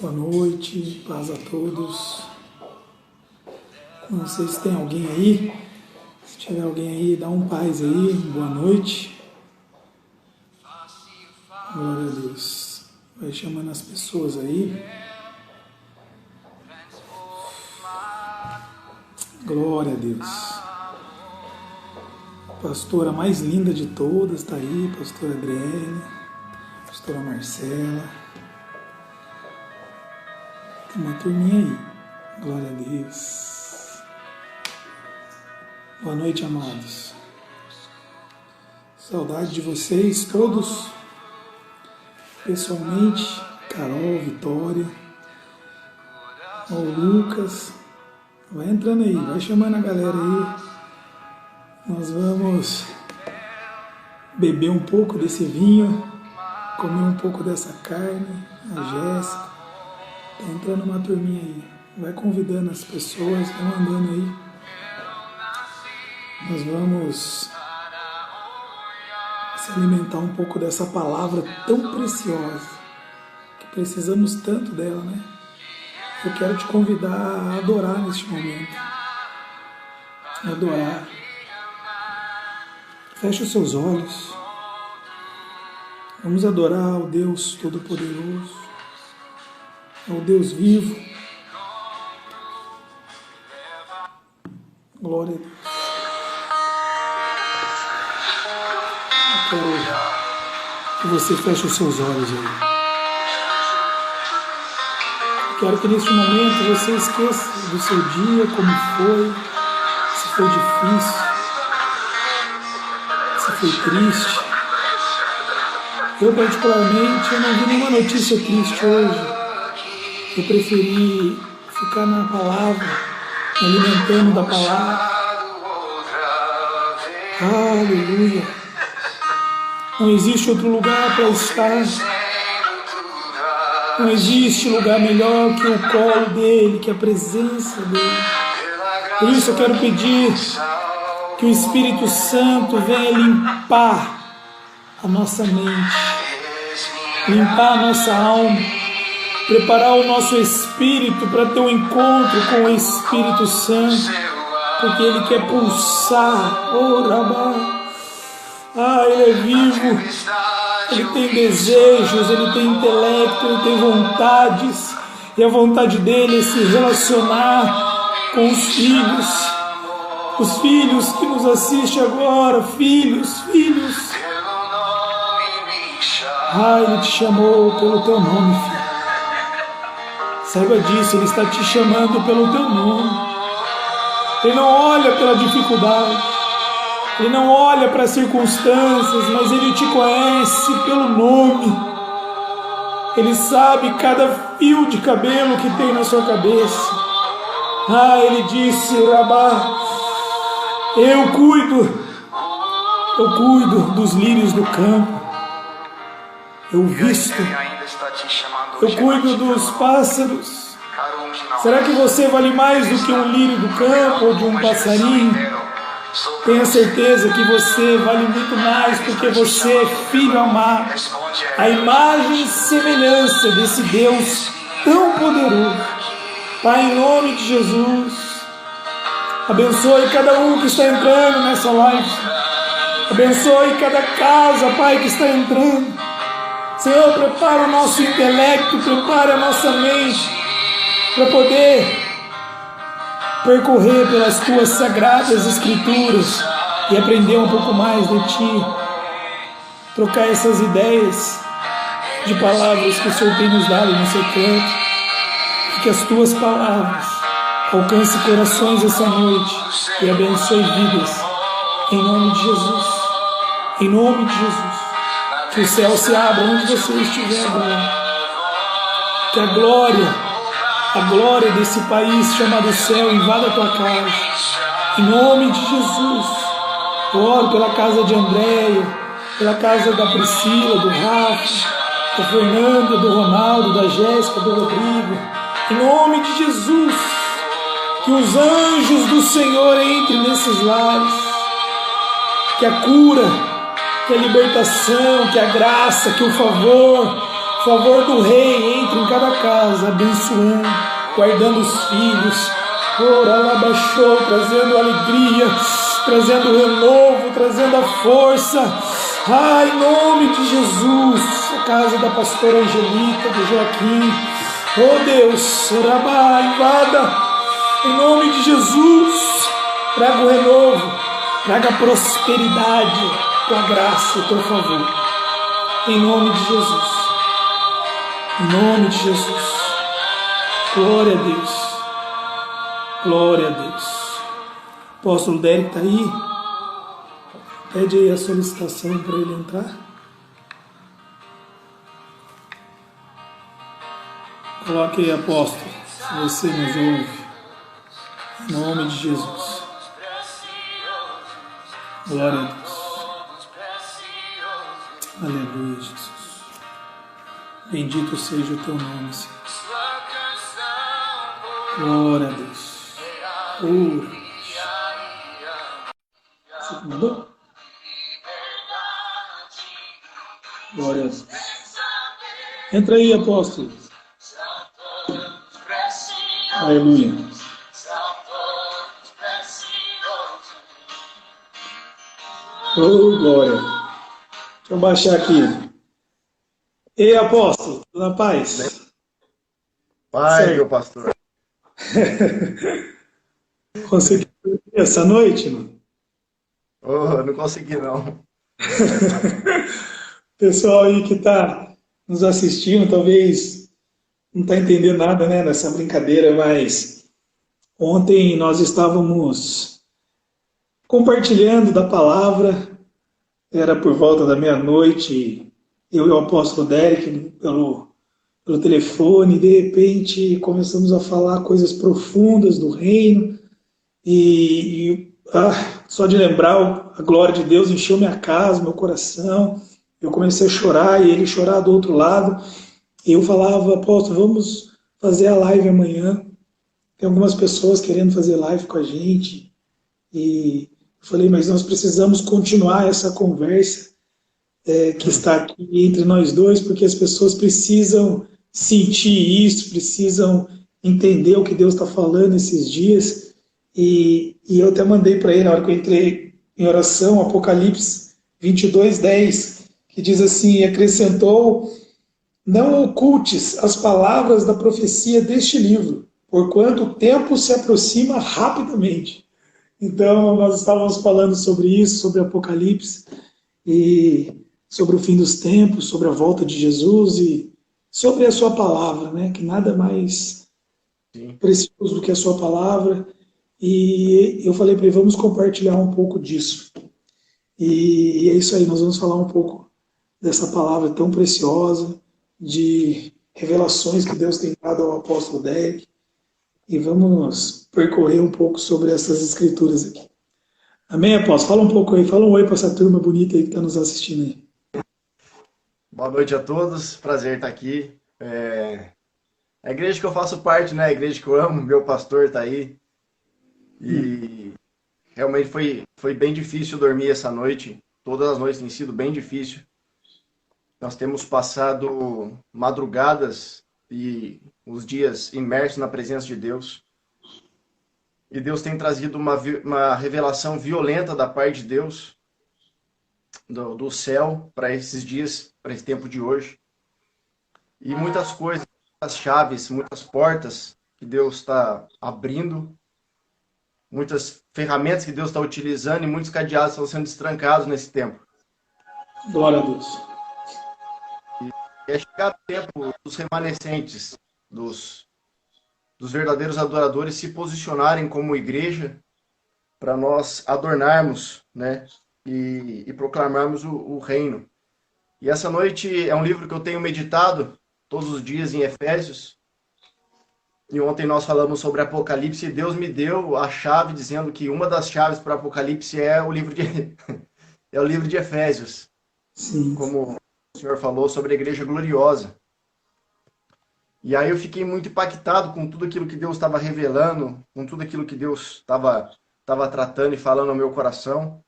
Boa noite, paz a todos. Não sei se tem alguém aí. Se tiver alguém aí, dá um paz aí. Boa noite. Glória a Deus. Vai chamando as pessoas aí. Glória a Deus. A pastora mais linda de todas está aí, pastora Adriele, pastora Marcela. Tem uma turminha aí. Glória a Deus. Boa noite, amados. Saudade de vocês todos. Pessoalmente, Carol, Vitória, o Lucas. Vai entrando aí, vai chamando a galera aí. Nós vamos beber um pouco desse vinho, comer um pouco dessa carne. A Jéssica. Tá entrando uma turminha aí. Vai convidando as pessoas, estão andando aí. Nós vamos se alimentar um pouco dessa palavra tão preciosa, que precisamos tanto dela, né? Eu quero te convidar a adorar neste momento. Adorar. Feche os seus olhos. Vamos adorar ao Deus Todo-Poderoso, ao Deus vivo. Glória a Deus. Eu quero que você feche os seus olhos aí. Quero que neste momento você esqueça do seu dia, como foi, se foi difícil, se foi triste. Eu particularmente não vi nenhuma notícia triste hoje. Eu preferi ficar na palavra, me alimentando da palavra. Aleluia. Não existe outro lugar para estar. Não existe lugar melhor que o colo dele, que a presença dele. Por isso eu quero pedir que o Espírito Santo venha limpar a nossa mente, limpar a nossa alma, preparar o nosso espírito para ter um encontro com o Espírito Santo, porque ele quer pulsar. Oh, Rabá. Ele é vivo. Ele tem desejos, ele tem intelecto, ele tem vontades, e a vontade dele é se relacionar com os filhos que nos assistem agora, filhos. Ele te chamou pelo teu nome, filho. Saiba disso, ele está te chamando pelo teu nome. Ele não olha pela dificuldade. Ele não olha para as circunstâncias, mas Ele te conhece pelo nome. Ele sabe cada fio de cabelo que tem na sua cabeça. Ele disse, Rabá, eu cuido dos lírios do campo. Eu visto, eu cuido dos pássaros. Será que você vale mais do que um lírio do campo ou de um passarinho? Tenha certeza que você vale muito mais, porque você é filho amado, a imagem e semelhança desse Deus tão poderoso. Pai, em nome de Jesus, abençoe cada um que está entrando nessa live, abençoe cada casa, Pai, que está entrando. Senhor, prepara o nosso intelecto, prepara a nossa mente para poder percorrer pelas tuas sagradas escrituras e aprender um pouco mais de ti, trocar essas ideias de palavras que o Senhor tem nos dado no secreto, e que as tuas palavras alcancem corações essa noite e abençoe vidas, em nome de Jesus, em nome de Jesus. Que o céu se abra onde você estiver agora, que a glória desse país chamado céu invada a tua casa, em nome de Jesus. Eu oro pela casa de Andréia, pela casa da Priscila, do Rafa, da Fernanda, do Ronaldo, da Jéssica, do Rodrigo, em nome de Jesus. Que os anjos do Senhor entrem nesses lares, que a cura, que a libertação, que a graça, que o favor, O favor do Rei entre em cada casa, abençoando, guardando os filhos. Ora lá baixou, trazendo alegria, trazendo renovo, trazendo a força. Em nome de Jesus, a casa da pastora Angelita, do Joaquim. Oh Deus, Rabá, invada, em nome de Jesus. Traga o renovo, traga a prosperidade, tua graça e teu favor. Em nome de Jesus. Em nome de Jesus. Glória a Deus. Glória a Deus. O apóstolo Derek está aí. Pede aí a solicitação para ele entrar. Coloque aí, apóstolo, se você nos ouve. Em nome de Jesus. Glória a Deus. Aleluia, Jesus. Bendito seja o teu nome, Senhor. Glória a Deus. Você que mandou? Glória a Deus. Entra aí, apóstolo. Aleluia. Oh, glória. Deixa eu baixar aqui. Ei, apóstolo, tudo na paz? Pai, meu pastor. Conseguiu dormir essa noite, mano? Oh, não consegui, não. Pessoal aí que está nos assistindo, talvez não está entendendo nada, né, nessa brincadeira, mas ontem nós estávamos compartilhando da palavra, era por volta da meia-noite, eu e o apóstolo Derek, pelo telefone, de repente começamos a falar coisas profundas do reino, só de lembrar, a glória de Deus encheu minha casa, meu coração, eu comecei a chorar e ele chorar do outro lado, e eu falava, apóstolo, vamos fazer a live amanhã, tem algumas pessoas querendo fazer live com a gente, e eu falei, mas nós precisamos continuar essa conversa que está aqui entre nós dois, porque as pessoas precisam sentir isso, precisam entender o que Deus está falando esses dias. E eu até mandei para ele, na hora que eu entrei em oração, Apocalipse 22:10, que diz assim, e acrescentou, não ocultes as palavras da profecia deste livro, porquanto o tempo se aproxima rapidamente. Então, nós estávamos falando sobre isso, sobre Apocalipse, e sobre o fim dos tempos, sobre a volta de Jesus e sobre a sua palavra, né? Que nada mais precioso do que a sua palavra. E eu falei para ele, vamos compartilhar um pouco disso. E é isso aí, nós vamos falar um pouco dessa palavra tão preciosa, de revelações que Deus tem dado ao apóstolo Derek. E vamos percorrer um pouco sobre essas escrituras aqui. Amém, apóstolo? Fala um pouco aí, fala um oi para essa turma bonita aí que está nos assistindo aí. Boa noite a todos, prazer estar aqui. A igreja que eu faço parte, né? A igreja que eu amo, meu pastor está aí. E realmente foi bem difícil dormir essa noite. Todas as noites tem sido bem difícil. Nós temos passado madrugadas e os dias imersos na presença de Deus. E Deus tem trazido uma revelação violenta da parte de Deus, do céu, para esses dias, para esse tempo de hoje. E muitas coisas, muitas chaves, muitas portas que Deus está abrindo, muitas ferramentas que Deus está utilizando e muitos cadeados estão sendo destrancados nesse tempo. Glória a Deus. E é chegado o tempo dos remanescentes, dos verdadeiros adoradores se posicionarem como igreja para nós adornarmos, né, e proclamarmos o reino. E essa noite é um livro que eu tenho meditado todos os dias em Efésios. E ontem nós falamos sobre Apocalipse e Deus me deu a chave dizendo que uma das chaves para Apocalipse é o livro de Efésios. Sim. Como o senhor falou sobre a igreja gloriosa. E aí eu fiquei muito impactado com tudo aquilo que Deus estava revelando, com tudo aquilo que Deus estava tratando e falando ao meu coração.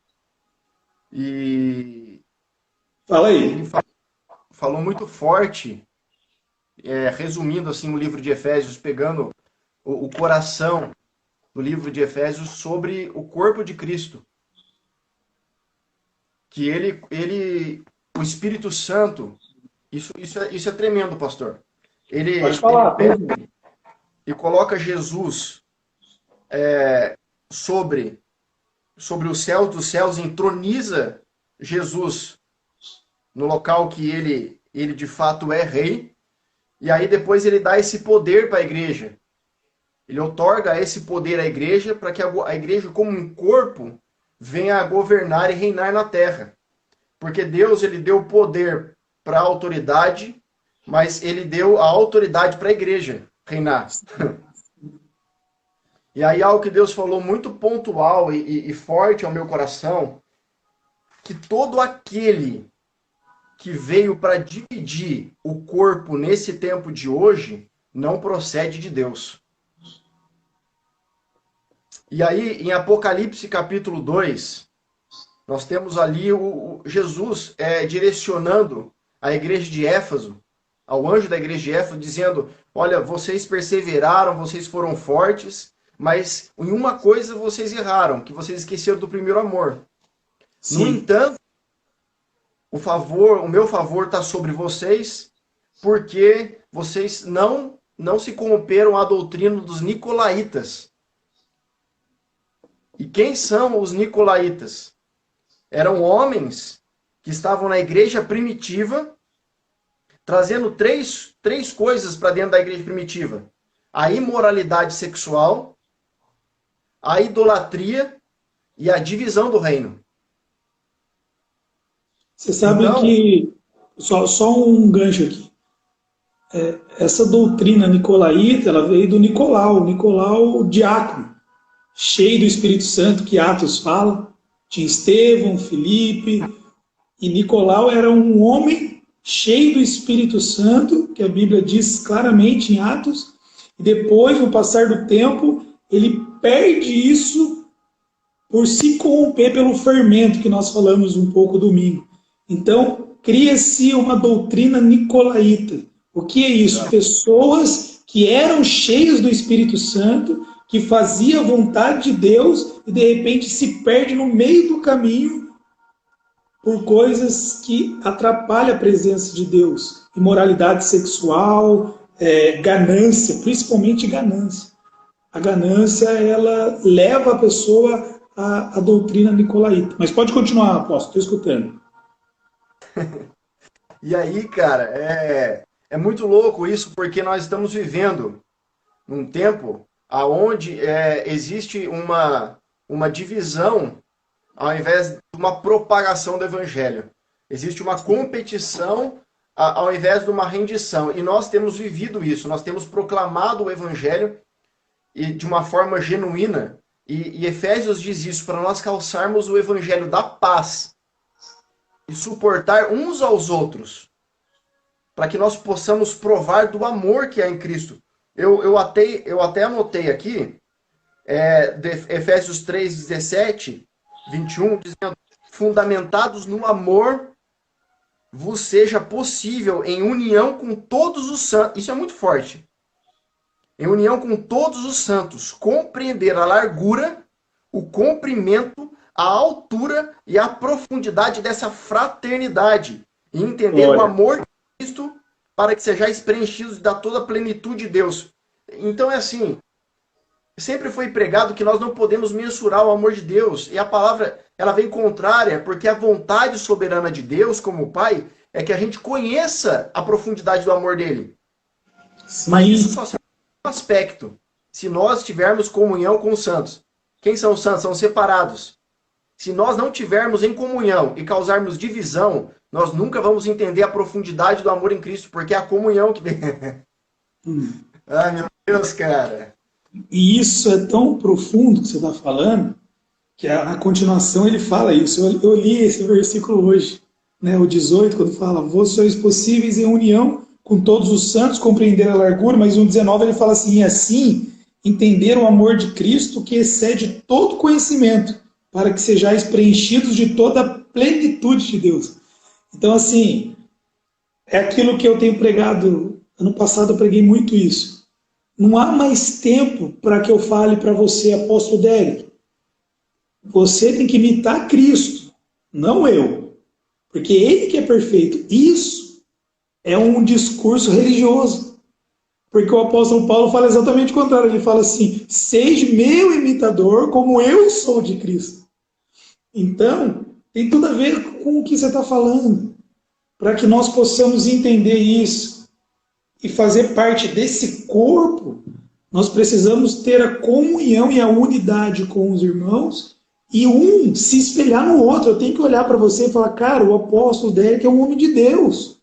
E fala aí. Ele falou muito forte resumindo assim o livro de Efésios, pegando o coração do livro de Efésios sobre o corpo de Cristo. Que o Espírito Santo, isso é tremendo, pastor. Pode falar. Ele pega e coloca Jesus sobre os céus dos céus, entroniza Jesus no local que ele de fato é rei, e aí depois ele dá esse poder para a igreja. Ele outorga esse poder à igreja para que a igreja, como um corpo, venha a governar e reinar na terra. Porque Deus, ele deu o poder para a autoridade, mas ele deu a autoridade para a igreja reinar. E aí algo que Deus falou muito pontual e forte ao meu coração, que todo aquele que veio para dividir o corpo nesse tempo de hoje, não procede de Deus. E aí, em Apocalipse capítulo 2, nós temos ali Jesus direcionando a igreja de Éfeso, ao anjo da igreja de Éfeso, dizendo, olha, vocês perseveraram, vocês foram fortes, mas em uma coisa vocês erraram, que vocês esqueceram do primeiro amor. Sim. No entanto, o meu favor está sobre vocês, porque vocês não se corromperam à doutrina dos nicolaítas. E quem são os nicolaítas? Eram homens que estavam na igreja primitiva, trazendo três coisas para dentro da igreja primitiva. A imoralidade sexual, a idolatria e a divisão do reino. Você sabe que, só um gancho aqui, essa doutrina nicolaíta, ela veio do Nicolau diácono, cheio do Espírito Santo, que Atos fala. Tinha Estevão, Filipe, e Nicolau era um homem cheio do Espírito Santo, que a Bíblia diz claramente em Atos, e depois, no passar do tempo, ele perde isso por se corromper pelo fermento, que nós falamos um pouco domingo. Então, cria-se uma doutrina nicolaíta. O que é isso? Pessoas que eram cheias do Espírito Santo, que fazia a vontade de Deus e de repente se perde no meio do caminho por coisas que atrapalham a presença de Deus. Imoralidade sexual, ganância, principalmente ganância. A ganância, ela leva a pessoa à doutrina nicolaíta. Mas pode continuar, apóstolo, estou escutando. E aí, cara, é muito louco isso, porque nós estamos vivendo num tempo aonde existe uma divisão ao invés de uma propagação do evangelho. Existe uma competição ao invés de uma rendição. E nós temos vivido isso, nós temos proclamado o evangelho e de uma forma genuína. E Efésios diz isso, para nós calçarmos o evangelho da paz e suportar uns aos outros, para que nós possamos provar do amor que há em Cristo. Eu até anotei aqui, Efésios 3, 17, 21, dizendo, fundamentados no amor, vos seja possível, em união com todos os santos, isso é muito forte, em união com todos os santos, compreender a largura, o comprimento, a altura e a profundidade dessa fraternidade, e entender o amor de Cristo, para que sejais preenchidos da toda a plenitude de Deus. Então é assim, sempre foi pregado que nós não podemos mensurar o amor de Deus, e a palavra ela vem contrária, porque a vontade soberana de Deus, como Pai, é que a gente conheça a profundidade do amor dele. Sim. Mas isso só será um aspecto, se nós tivermos comunhão com os santos. Quem são os santos? São separados. Se nós não tivermos em comunhão e causarmos divisão, nós nunca vamos entender a profundidade do amor em Cristo, porque é a comunhão que... Ai, meu Deus, cara. E isso é tão profundo que você está falando, que a continuação ele fala isso. Eu li esse versículo hoje, né, o 18, quando fala, vós sois possíveis em união com todos os santos, compreender a largura, mas no 19 ele fala assim, e assim, entender o amor de Cristo que excede todo conhecimento, para que sejais preenchidos de toda a plenitude de Deus. Então, assim, é aquilo que eu tenho pregado Ano passado eu preguei muito isso. Não há mais tempo para que eu fale para você, apóstolo Derek. Você tem que imitar Cristo, não eu. Porque ele que é perfeito. Isso é um discurso religioso. Porque o apóstolo Paulo fala exatamente o contrário. Ele fala assim, seja meu imitador como eu sou de Cristo. Então, tem tudo a ver com o que você está falando. Para que nós possamos entender isso e fazer parte desse corpo, nós precisamos ter a comunhão e a unidade com os irmãos e um se espelhar no outro. Eu tenho que olhar para você e falar, cara, o apóstolo Derek é um homem de Deus.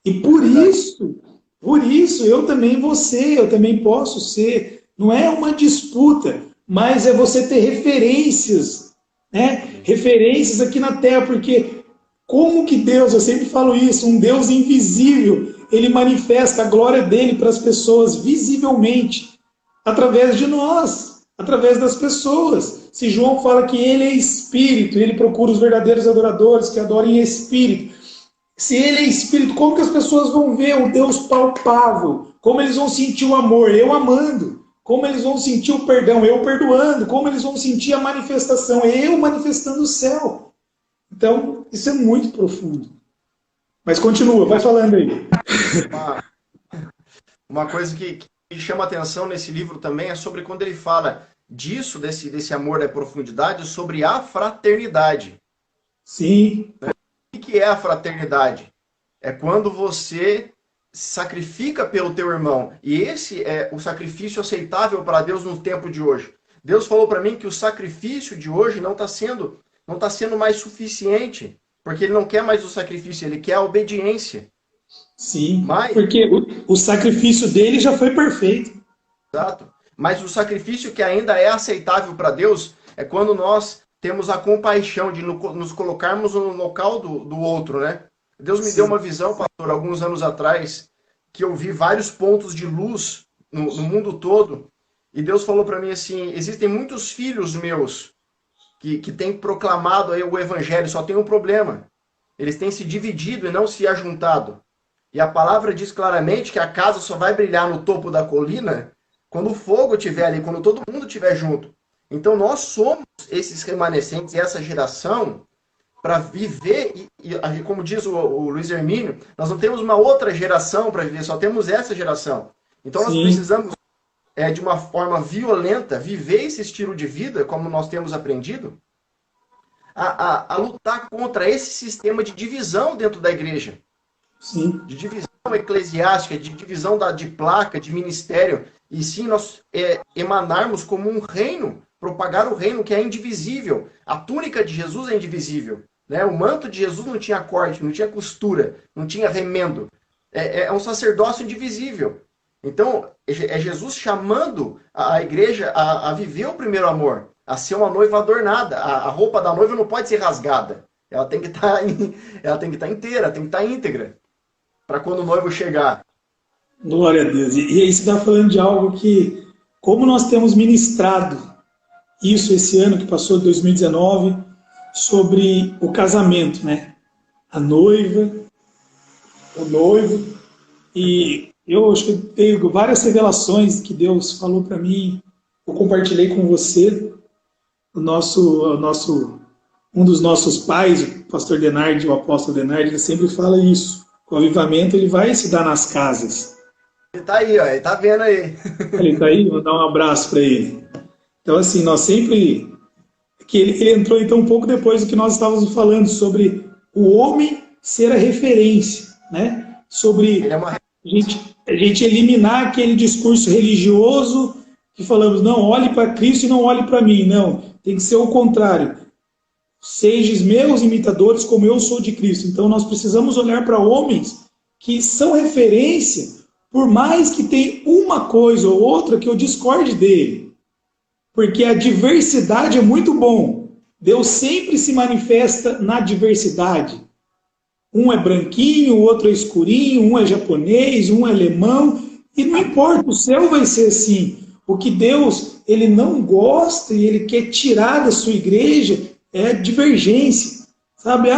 E por isso, eu também vou ser, eu também posso ser. Não é uma disputa, mas é você ter referências, né? Referências aqui na Terra, porque como que Deus, eu sempre falo isso, um Deus invisível, ele manifesta a glória dele para as pessoas visivelmente, através de nós, através das pessoas. Se João fala que ele é espírito, ele procura os verdadeiros adoradores que adorem em espírito. Se ele é espírito, como que as pessoas vão ver o Deus palpável? Como eles vão sentir o amor? Eu amando. Como eles vão sentir o perdão? Eu perdoando. Como eles vão sentir a manifestação? Eu manifestando o céu. Então, isso é muito profundo. Mas continua, vai falando aí. Uma coisa que chama atenção nesse livro também é sobre quando ele fala disso, desse amor da profundidade, sobre a fraternidade. Sim. O que é a fraternidade? É quando você sacrifica pelo teu irmão. E esse é o sacrifício aceitável para Deus no tempo de hoje. Deus falou para mim que o sacrifício de hoje não está sendo mais suficiente, porque ele não quer mais o sacrifício, ele quer a obediência. Sim, porque o sacrifício dele já foi perfeito. Exato. Mas o sacrifício que ainda é aceitável para Deus é quando nós temos a compaixão de nos colocarmos no local do outro, né? Deus me deu uma visão, pastor, alguns anos atrás, que eu vi vários pontos de luz no mundo todo, e Deus falou para mim assim, existem muitos filhos meus que têm proclamado aí o evangelho, só tem um problema. Eles têm se dividido e não se ajuntado. E a palavra diz claramente que a casa só vai brilhar no topo da colina quando o fogo estiver ali, quando todo mundo estiver junto. Então nós somos esses remanescentes e essa geração para viver, e como diz o Luiz Hermínio, nós não temos uma outra geração para viver, só temos essa geração. Então nós precisamos, de uma forma violenta, viver esse estilo de vida, como nós temos aprendido, a lutar contra esse sistema de divisão dentro da igreja. Sim. De divisão eclesiástica, de divisão de placa, de ministério, e sim nós emanarmos como um reino, propagar o reino que é indivisível. A túnica de Jesus é indivisível, né? O manto de Jesus não tinha corte, não tinha costura, não tinha remendo. É um sacerdócio indivisível. Então, é Jesus chamando a igreja a viver o primeiro amor, a ser uma noiva adornada. A roupa da noiva não pode ser rasgada. Ela tem que estar inteira, tem que estar íntegra, para quando o noivo chegar. Glória a Deus. E aí você está falando de algo que, como nós temos ministrado isso esse ano que passou, de 2019, sobre o casamento, né? A noiva, o noivo. E eu acho que eu tenho várias revelações que Deus falou para mim. Eu compartilhei com você. Um dos nossos pais, o pastor Denardi, o apóstolo Denardi, ele sempre fala isso. O avivamento ele vai se dar nas casas. Ele está aí, ó, ele está vendo aí. Ele está aí? Vou dar um abraço para ele. Então, assim, nós sempre... que ele entrou, então, um pouco depois do que nós estávamos falando sobre o homem ser a referência, né? Sobre a gente eliminar aquele discurso religioso que falamos, não, olhe para Cristo e não olhe para mim. Não, tem que ser o contrário. Sejam meus imitadores como eu sou de Cristo. Então, nós precisamos olhar para homens que são referência, por mais que tenha uma coisa ou outra que eu discorde dele. Porque a diversidade é muito bom. Deus sempre se manifesta na diversidade. Um é branquinho, o outro é escurinho, um é japonês, um é alemão. E não importa, o céu vai ser assim. O que Deus ele não gosta e ele quer tirar da sua igreja é a divergência. Sabe,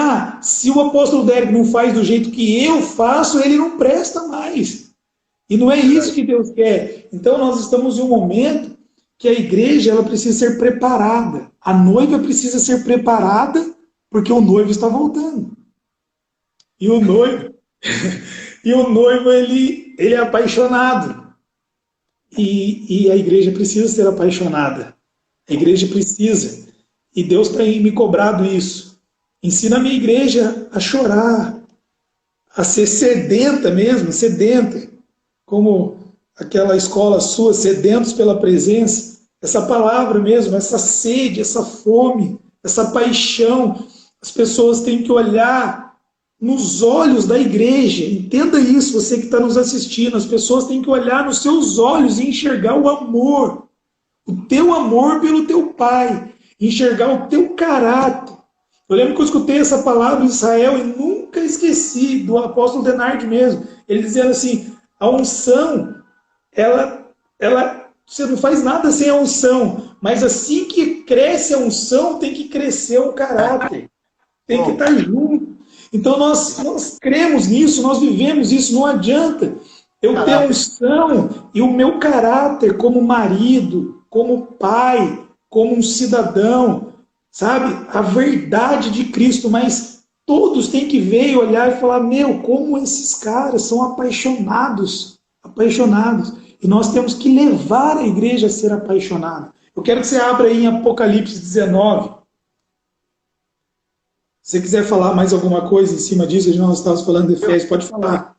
se o apóstolo Derek não faz do jeito que eu faço, ele não presta mais. E não é isso que Deus quer. Então nós estamos em um momento que a igreja ela precisa ser preparada. A noiva precisa ser preparada porque o noivo está voltando. E o noivo, ele é apaixonado. E a igreja precisa ser apaixonada. A igreja precisa. E Deus tem me cobrado isso. Ensina a minha igreja a chorar, a ser sedenta mesmo, sedenta. Como aquela escola sua, sedentos pela presença. Essa palavra mesmo, essa sede, essa fome, essa paixão. As pessoas têm que olhar nos olhos da igreja. Entenda isso, você que está nos assistindo. As pessoas têm que olhar nos seus olhos e enxergar o amor. O teu amor pelo teu pai. Enxergar o teu caráter. Eu lembro que eu escutei essa palavra em Israel e nunca esqueci, do apóstolo Denard mesmo. Ele dizendo assim, a unção, você não faz nada sem a unção, mas assim que cresce a unção, tem que crescer o caráter. Tem que estar junto. Então nós cremos nisso, nós vivemos isso, não adianta eu ter a unção e o meu caráter como marido, como pai, como um cidadão, sabe? A verdade de Cristo, mas todos têm que ver e olhar e falar, meu, como esses caras são apaixonados, apaixonados. E nós temos que levar a igreja a ser apaixonada. Eu quero que você abra aí em Apocalipse 19. Se você quiser falar mais alguma coisa em cima disso, nós estávamos falando de Efésios, pode falar.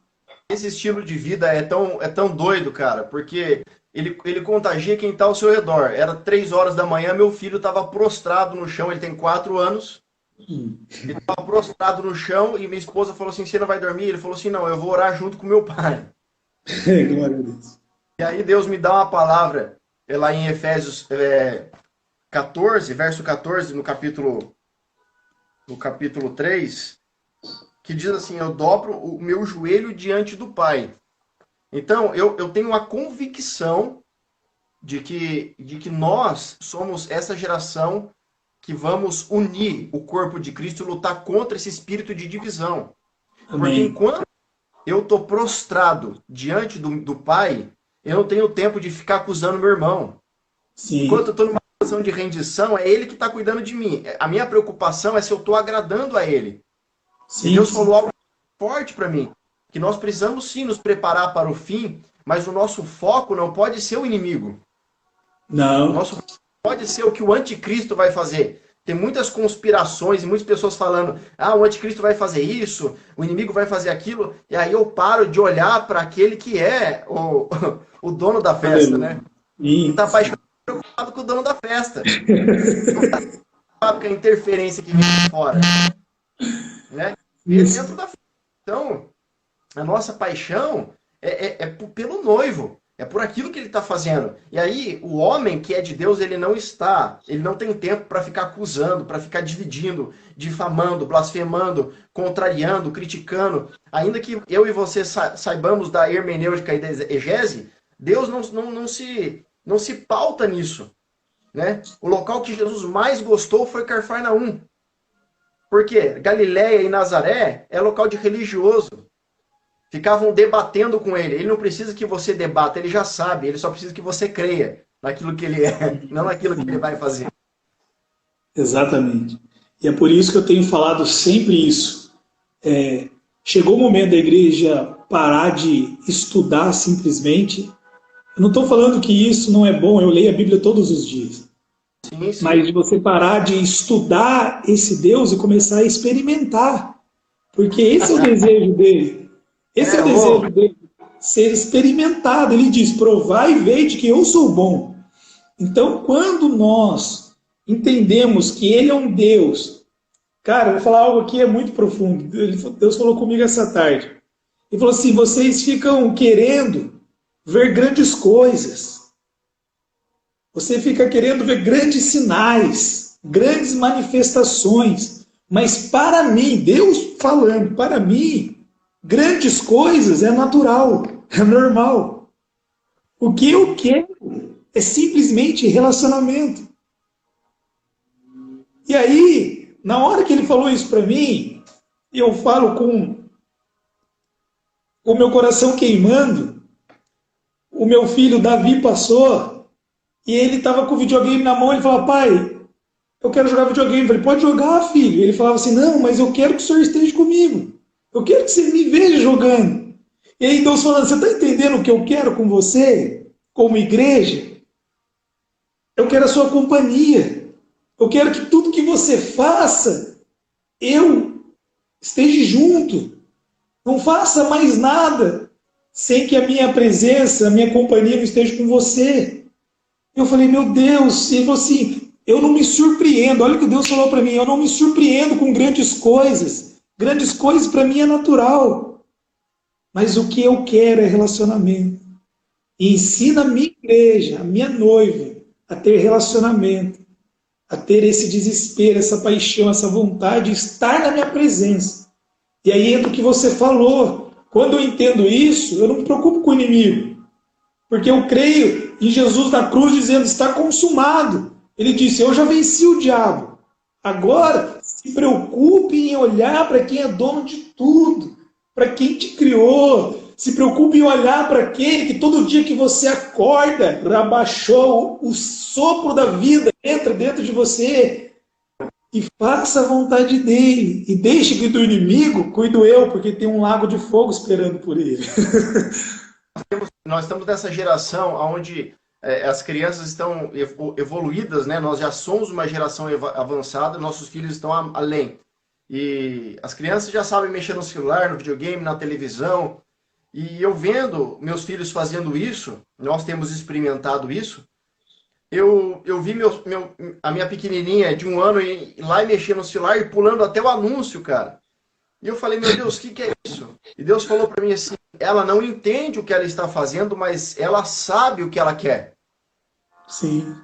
Esse estilo de vida é tão doido, cara, porque ele contagia quem está ao seu redor. Era 3 horas da manhã, meu filho estava prostrado no chão, ele tem 4 anos. Ele estava prostrado no chão e minha esposa falou assim, você não vai dormir? Ele falou assim, não, eu vou orar junto com meu pai. Glória a Deus. E aí Deus me dá uma palavra, lá em Efésios 14, verso 14, no capítulo 3, que diz assim, eu dobro o meu joelho diante do Pai. Então, eu tenho uma convicção de que nós somos essa geração que vamos unir o corpo de Cristo e lutar contra esse espírito de divisão. Amém. Porque enquanto eu estou prostrado diante do Pai, eu não tenho tempo de ficar acusando meu irmão. Sim. Enquanto eu estou numa situação de rendição, é Ele que está cuidando de mim. A minha preocupação é se eu estou agradando a Ele. Sim, e Deus sim. falou algo forte para mim, que nós precisamos sim nos preparar para o fim, mas o nosso foco não pode ser o inimigo. Não. O nosso foco pode ser o que o anticristo vai fazer. Tem muitas conspirações e muitas pessoas falando, o anticristo vai fazer isso, o inimigo vai fazer aquilo, e aí eu paro de olhar para aquele que é o dono da festa, né? E está preocupado com o dono da festa. Não está preocupado com a interferência que vem de fora. Né? E dentro da festa. Então, a nossa paixão é pelo noivo. É por aquilo que ele está fazendo. E aí, o homem que é de Deus, ele não tem tempo para ficar acusando, para ficar dividindo, difamando, blasfemando, contrariando, criticando. Ainda que eu e você saibamos da hermenêutica e da exegese, Deus não se pauta nisso. Né? O local que Jesus mais gostou foi Cafarnaum. Por quê? Galiléia e Nazaré é local de religioso. Ficavam debatendo com ele. Ele não precisa que você debata, ele já sabe. Ele só precisa que você creia naquilo que ele é, não naquilo que ele vai fazer. Exatamente. E é por isso que eu tenho falado sempre isso. Chegou o momento da igreja parar de estudar simplesmente. Eu não estou falando que isso não é bom, eu leio a Bíblia todos os dias. Sim, sim. Mas de você parar de estudar esse Deus e começar a experimentar. Porque esse é o desejo dele. Esse é o desejo dele, ser experimentado. Ele diz, provai e vede que eu sou bom. Então, quando nós entendemos que ele é um Deus... Cara, eu vou falar algo aqui, é muito profundo. Deus falou comigo essa tarde. Ele falou assim, vocês ficam querendo ver grandes coisas. Você fica querendo ver grandes sinais, grandes manifestações. Mas para mim, Deus falando, para mim... Grandes coisas é natural, é normal. O que eu quero é simplesmente relacionamento. E aí, na hora que ele falou isso para mim, eu falo com o meu coração queimando, o meu filho Davi passou e ele estava com o videogame na mão, ele falava, pai, eu quero jogar videogame. Eu falei, pode jogar, filho. Ele falava assim, não, mas eu quero que o senhor esteja comigo. Eu quero que você me veja jogando. E aí Deus falando, você está entendendo o que eu quero com você, como igreja? Eu quero a sua companhia. Eu quero que tudo que você faça, eu esteja junto. Não faça mais nada sem que a minha presença, a minha companhia não esteja com você. Eu falei, meu Deus, e ele falou assim, eu não me surpreendo, olha o que Deus falou para mim, eu não me surpreendo com grandes coisas para mim é natural, mas o que eu quero é relacionamento. E ensina a minha igreja, a minha noiva, a ter relacionamento, a ter esse desespero, essa paixão, essa vontade de estar na minha presença. E aí entra o que você falou. Quando eu entendo isso, eu não me preocupo com o inimigo. Porque eu creio em Jesus na cruz dizendo, está consumado. Ele disse, eu já venci o diabo. Agora, se preocupe em olhar para quem é dono de tudo, para quem te criou. Se preocupe em olhar para aquele que todo dia que você acorda, abaixou o sopro da vida, entra dentro de você e faça a vontade dele. E deixe que do inimigo cuido eu, porque tem um lago de fogo esperando por ele. Nós estamos nessa geração onde as crianças estão evoluídas, né? Nós já somos uma geração avançada, nossos filhos estão além. E as crianças já sabem mexer no celular, no videogame, na televisão. E eu vendo meus filhos fazendo isso, nós temos experimentado isso, eu vi a minha pequenininha de 1 ano ir lá e mexer no celular e pulando até o anúncio, cara. E eu falei, meu Deus, o que é isso? E Deus falou para mim assim, ela não entende o que ela está fazendo, mas ela sabe o que ela quer. Sim.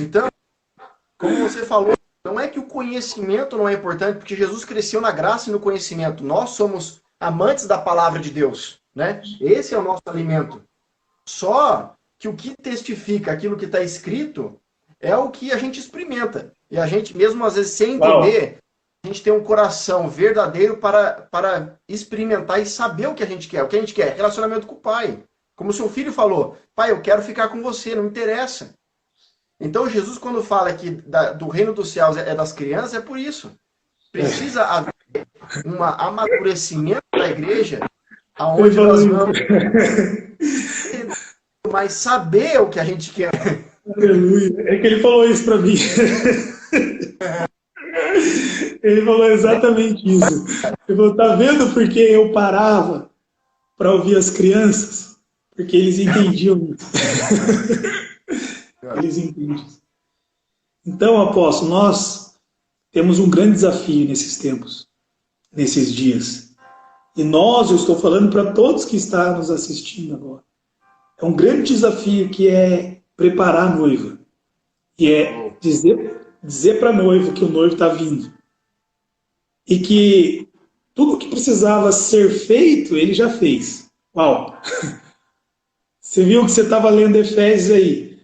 Então, como você falou, não é que o conhecimento não é importante, porque Jesus cresceu na graça e no conhecimento. Nós somos amantes da palavra de Deus, né? Esse é o nosso alimento. Só que o que testifica aquilo que está escrito é o que a gente experimenta. E a gente, mesmo às vezes sem entender, a gente tem um coração verdadeiro para experimentar e saber o que a gente quer. O que a gente quer? Relacionamento com o Pai. Como o seu filho falou, pai, eu quero ficar com você, não me interessa. Então Jesus, quando fala que do reino dos céus é das crianças, é por isso. Precisa haver um amadurecimento da igreja, aonde nós vamos mas saber o que a gente quer. Aleluia. É que ele falou isso para mim. Ele falou exatamente isso. Ele falou, tá vendo por que eu parava para ouvir as crianças? Porque eles entendiam isso. Eles entendem. Então, apóstolo, nós temos um grande desafio nesses tempos, nesses dias. E eu estou falando para todos que estão nos assistindo agora. É um grande desafio que é preparar a noiva. E é dizer para a noiva que o noivo está vindo. E que tudo o que precisava ser feito, ele já fez. Uau! Você viu que você estava lendo Efésios aí.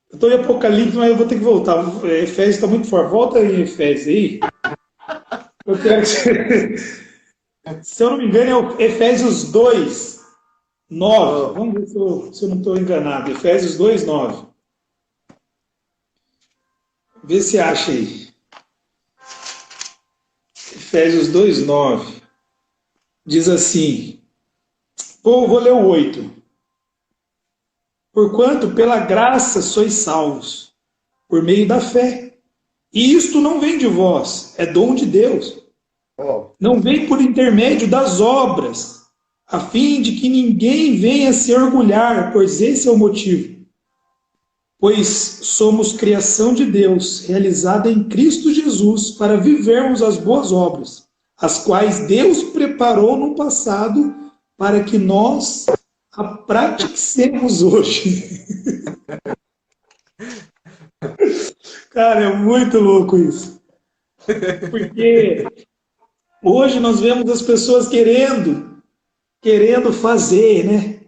Eu estou em Apocalipse, mas eu vou ter que voltar. Efésios está muito forte. Volta em Efésios aí. Eu quero que você... Se eu não me engano, é Efésios 2, 9. Vamos ver se eu não estou enganado. Efésios 2, 9. Vê se acha aí. Efésios 2, 9. Diz assim. Vou ler o 8. Porquanto pela graça sois salvos, por meio da fé. E isto não vem de vós, é dom de Deus. Não vem por intermédio das obras, a fim de que ninguém venha se orgulhar, pois esse é o motivo. Pois somos criação de Deus, realizada em Cristo Jesus, para vivermos as boas obras, as quais Deus preparou no passado para que nós a pratiquemos hoje. Cara, é muito louco isso. Porque hoje nós vemos as pessoas querendo fazer, né?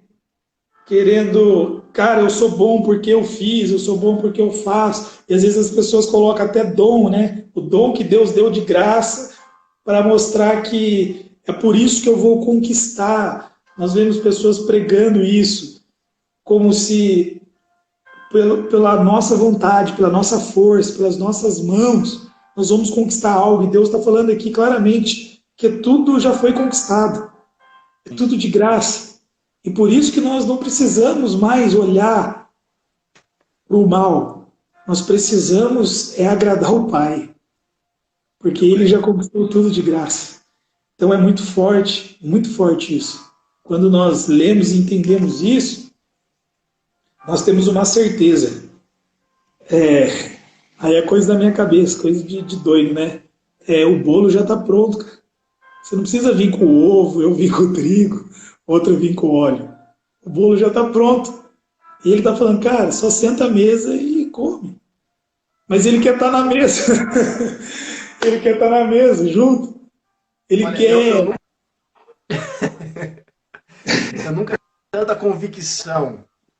Cara, eu sou bom porque eu fiz, eu sou bom porque eu faço. E às vezes as pessoas colocam até dom, né? O dom que Deus deu de graça para mostrar que é por isso que eu vou conquistar. Nós vemos pessoas pregando isso. como se pela nossa vontade, pela nossa força, pelas nossas mãos, nós vamos conquistar algo. E Deus está falando aqui claramente que tudo já foi conquistado. É tudo de graça. E por isso que nós não precisamos mais olhar para o mal. Nós precisamos agradar o Pai. Porque Ele já conquistou tudo de graça. Então é muito forte isso. Quando nós lemos e entendemos isso, nós temos uma certeza. Aí é coisa da minha cabeça, coisa de doido, né? O bolo já está pronto, cara. Você não precisa vir com o ovo, eu vim com o trigo, outro vim com o óleo. O bolo já está pronto. E ele está falando, cara, só senta à mesa e come. Mas ele quer estar na mesa. Ele quer estar na mesa, junto. Ele Olha, quer... Eu nunca tive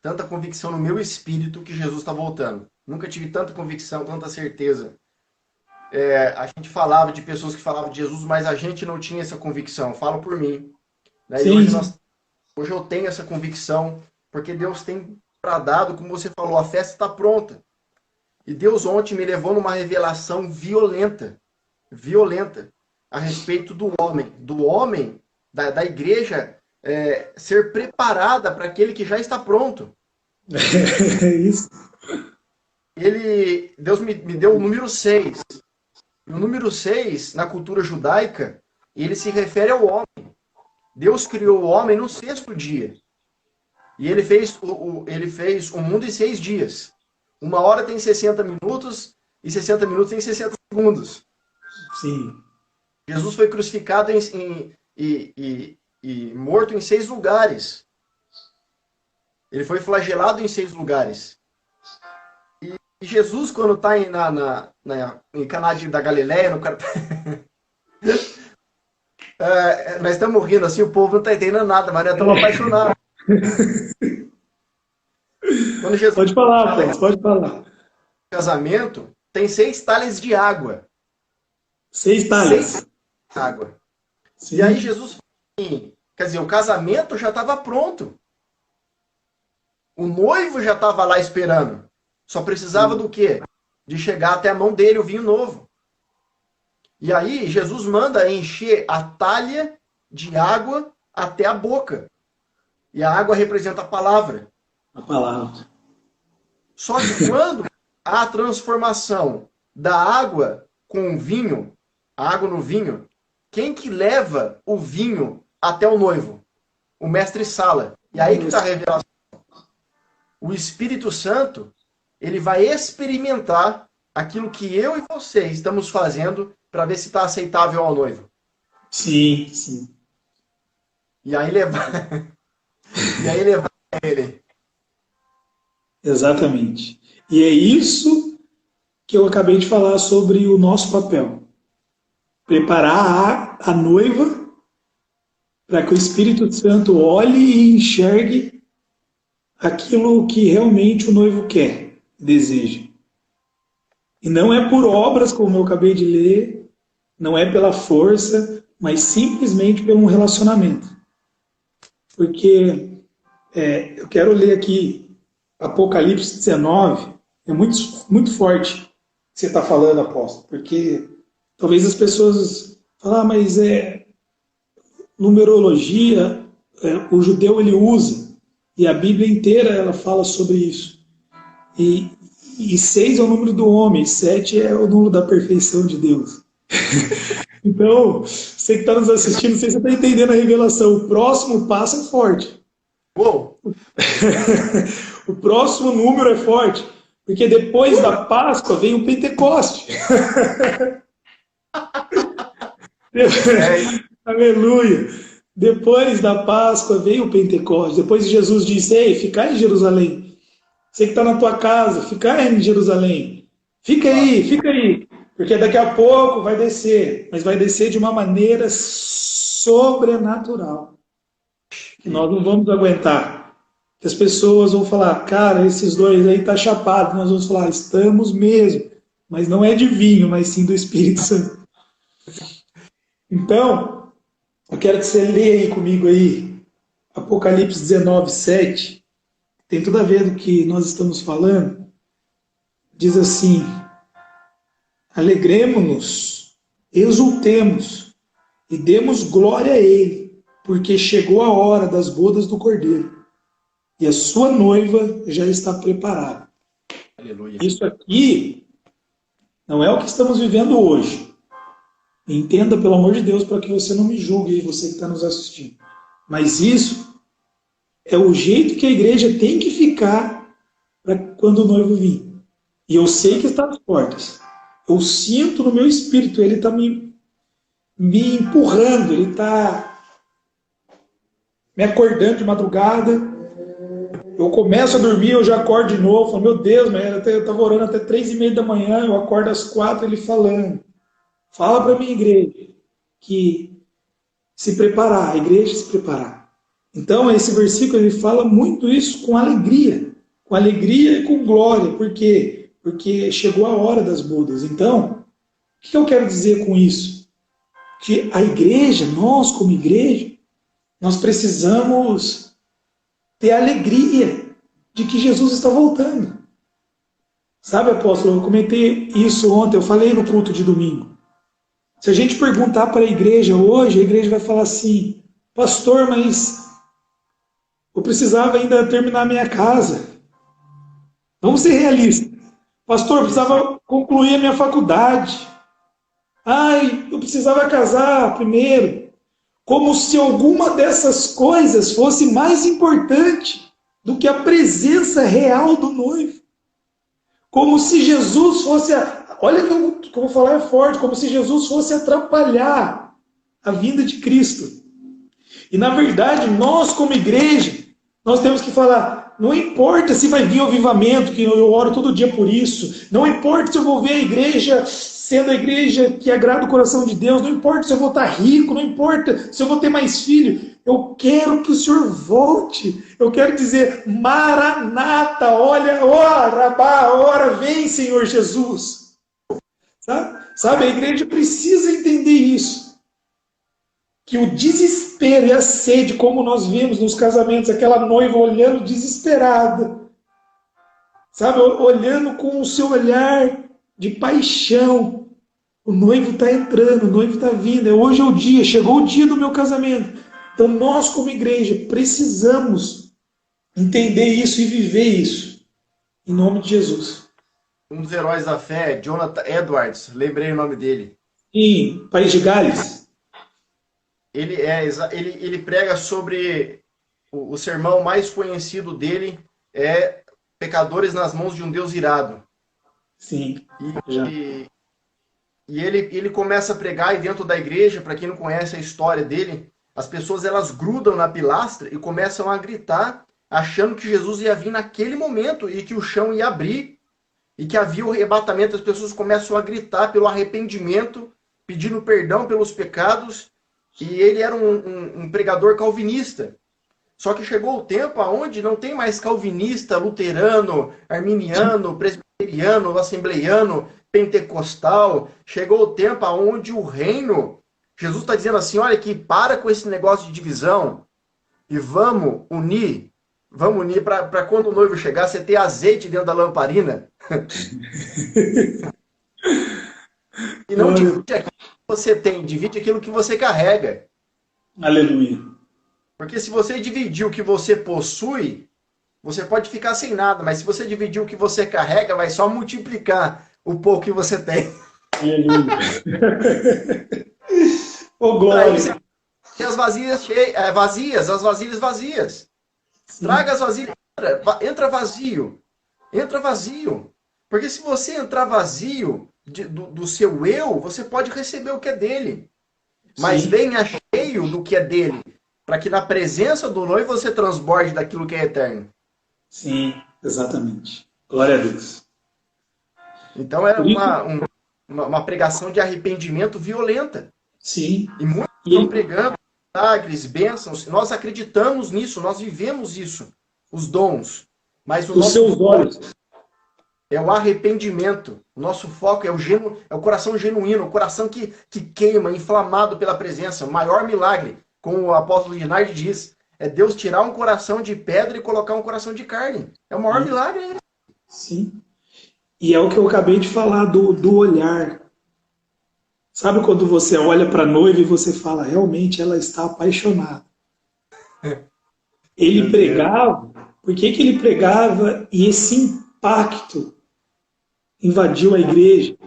tanta convicção no meu espírito que Jesus está voltando. Nunca tive tanta convicção, tanta certeza. A gente falava de pessoas que falavam de Jesus, mas a gente não tinha essa convicção. Falo por mim. Né? E hoje eu tenho essa convicção, porque Deus tem bradado, como você falou, a festa está pronta. E Deus ontem me levou numa revelação violenta, a respeito do homem, da igreja, ser preparada para aquele que já está pronto. É isso. Deus me deu o número 6. E o número 6, na cultura judaica, ele se refere ao homem. Deus criou o homem no 6º dia. E ele fez o mundo em 6 dias. 1 hora tem 60 minutos e 60 minutos tem 60 segundos. Sim. Jesus foi crucificado e morto em 6 lugares. Ele foi flagelado em 6 lugares. E Jesus, quando está em Caná da Galileia, nós estamos rindo assim, o povo não está entendendo nada, mas nós estamos apaixonados. Quando Jesus pode falar, pode falar. Casamento, tem 6 talhas de água. 6 talhas. 6 de água. Sim. E aí Jesus, quer dizer, o casamento já estava pronto. O noivo já estava lá esperando. Só precisava do quê? De chegar até a mão dele o vinho novo. E aí Jesus manda encher a talha de água até a boca. E a água representa a palavra. A palavra. Só que quando há a transformação da água com o vinho, a água no vinho, quem que leva o vinho até o noivo? O mestre Sala. E aí que está a revelação. O Espírito Santo, ele vai experimentar aquilo que eu e você estamos fazendo para ver se está aceitável ao noivo. Sim, sim. E aí levar ele. Exatamente. E é isso que eu acabei de falar sobre o nosso papel. Preparar a noiva para que o Espírito Santo olhe e enxergue aquilo que realmente o noivo quer, deseja. E não é por obras, como eu acabei de ler, não é pela força, mas simplesmente pelo um relacionamento. Porque eu quero ler aqui Apocalipse 19, é muito, muito forte o que você está falando, apóstolo, porque talvez as pessoas falem, mas numerologia, o judeu ele usa, e a Bíblia inteira ela fala sobre isso. E 6 é o número do homem, 7 é o número da perfeição de Deus. Então, você que está nos assistindo, não sei se você está entendendo a revelação. O próximo passo é forte. Uou. O próximo número é forte, porque depois da Páscoa vem o Pentecoste. Aleluia. Depois da Páscoa veio o Pentecoste. Depois Jesus disse, ei, fica em Jerusalém. Você que está na tua casa, fica em Jerusalém. Fica aí. Porque daqui a pouco vai descer. Mas vai descer de uma maneira sobrenatural. Que nós não vamos aguentar. Que as pessoas vão falar, cara, esses dois aí tá chapado. Nós vamos falar, estamos mesmo. Mas não é de vinho, mas sim do Espírito Santo. Então, eu quero que você leia aí comigo aí, Apocalipse 19, 7. tem tudo a ver do que nós estamos falando. Diz assim: alegremo-nos, exultemos e demos glória a Ele, porque chegou a hora das bodas do Cordeiro e a sua noiva já está preparada. Aleluia. Isso aqui não é o que estamos vivendo hoje. Entenda, pelo amor de Deus, para que você não me julgue, você que está nos assistindo. Mas isso é o jeito que a igreja tem que ficar para quando o noivo vir. E eu sei que está às portas. Eu sinto no meu espírito, ele está me empurrando, ele está me acordando de madrugada. Eu começo a dormir, eu já acordo de novo. Falo, meu Deus, mas eu estava orando até 3:30 da manhã, eu acordo às 4, ele falando. Fala para minha igreja que se preparar, a igreja se preparar. Então, esse versículo ele fala muito isso com alegria e com glória. Por quê? Porque chegou a hora das bodas. Então, o que eu quero dizer com isso? Que a igreja, nós como igreja, nós precisamos ter alegria de que Jesus está voltando. Sabe, apóstolo, eu comentei isso ontem, eu falei no culto de domingo. Se a gente perguntar para a igreja hoje, a igreja vai falar assim: pastor, mas eu precisava ainda terminar minha casa. Vamos ser realistas. Pastor, eu precisava concluir a minha faculdade. Ai, eu precisava casar primeiro. Como se alguma dessas coisas fosse mais importante do que a presença real do noivo. Como se Jesus fosse... Olha que eu vou falar é forte. Como se Jesus fosse atrapalhar a vinda de Cristo. E, na verdade, nós como igreja, nós temos que falar, não importa se vai vir o avivamento, que eu oro todo dia por isso. Não importa se eu vou ver a igreja sendo a igreja que agrada o coração de Deus. Não importa se eu vou estar rico, não importa se eu vou ter mais filho. Eu quero que o Senhor volte. Eu quero dizer, Maranata, olha, ó, Rabá, ora vem, Senhor Jesus. Sabe, a igreja precisa entender isso. Que o desespero e a sede, como nós vemos nos casamentos, aquela noiva olhando desesperada, sabe, olhando com o seu olhar de paixão. O noivo está entrando, o noivo está vindo. Hoje é o dia, chegou o dia do meu casamento. Então nós, como igreja, precisamos entender isso e viver isso. Em nome de Jesus. Um dos heróis da fé, Jonathan Edwards, lembrei o nome dele. Em País de Gales. Ele prega sobre o sermão mais conhecido dele é Pecadores nas mãos de um Deus irado. Sim. E ele começa a pregar, e dentro da igreja, para quem não conhece a história dele, as pessoas elas grudam na pilastra e começam a gritar, achando que Jesus ia vir naquele momento e que o chão ia abrir e que havia o arrebatamento. As pessoas começam a gritar pelo arrependimento, pedindo perdão pelos pecados. E ele era um pregador calvinista. Só que chegou o tempo onde não tem mais calvinista, luterano, arminiano, presbiteriano, assembleiano, pentecostal. Chegou o tempo onde o reino... Jesus está dizendo assim, olha aqui, para com esse negócio de divisão e vamos unir para quando o noivo chegar, você ter azeite dentro da lamparina. E não divide aquilo que você tem, divide aquilo que você carrega. Aleluia. Porque se você dividir o que você possui, você pode ficar sem nada, mas se você dividir o que você carrega, vai só multiplicar o pouco que você tem. Aleluia. Ô, glória. E as vasilhas vazias, as vasilhas vazias. Sim. Traga as vasilhas, entra vazio. Entra vazio. Porque se você entrar vazio do seu eu, você pode receber o que é dele. Mas sim, venha cheio do que é dele, para que na presença do noivo você transborde daquilo que é eterno. Sim, exatamente. Glória a Deus. Então é uma pregação de arrependimento violenta. Sim. E muitos estão pregando milagres, bênçãos. Nós acreditamos nisso, nós vivemos isso, os dons. Mas os seus olhos é o arrependimento. O nosso foco é o coração genuíno, o coração que queima, inflamado pela presença. O maior milagre, como o apóstolo Ginardi diz, É Deus tirar um coração de pedra e colocar um coração de carne. É o maior milagre. Hein? Sim. E é o que eu acabei de falar do olhar. Sabe quando você olha para a noiva e você fala, realmente ela está apaixonada. Ele pregava, por que ele pregava e esse impacto invadiu a igreja?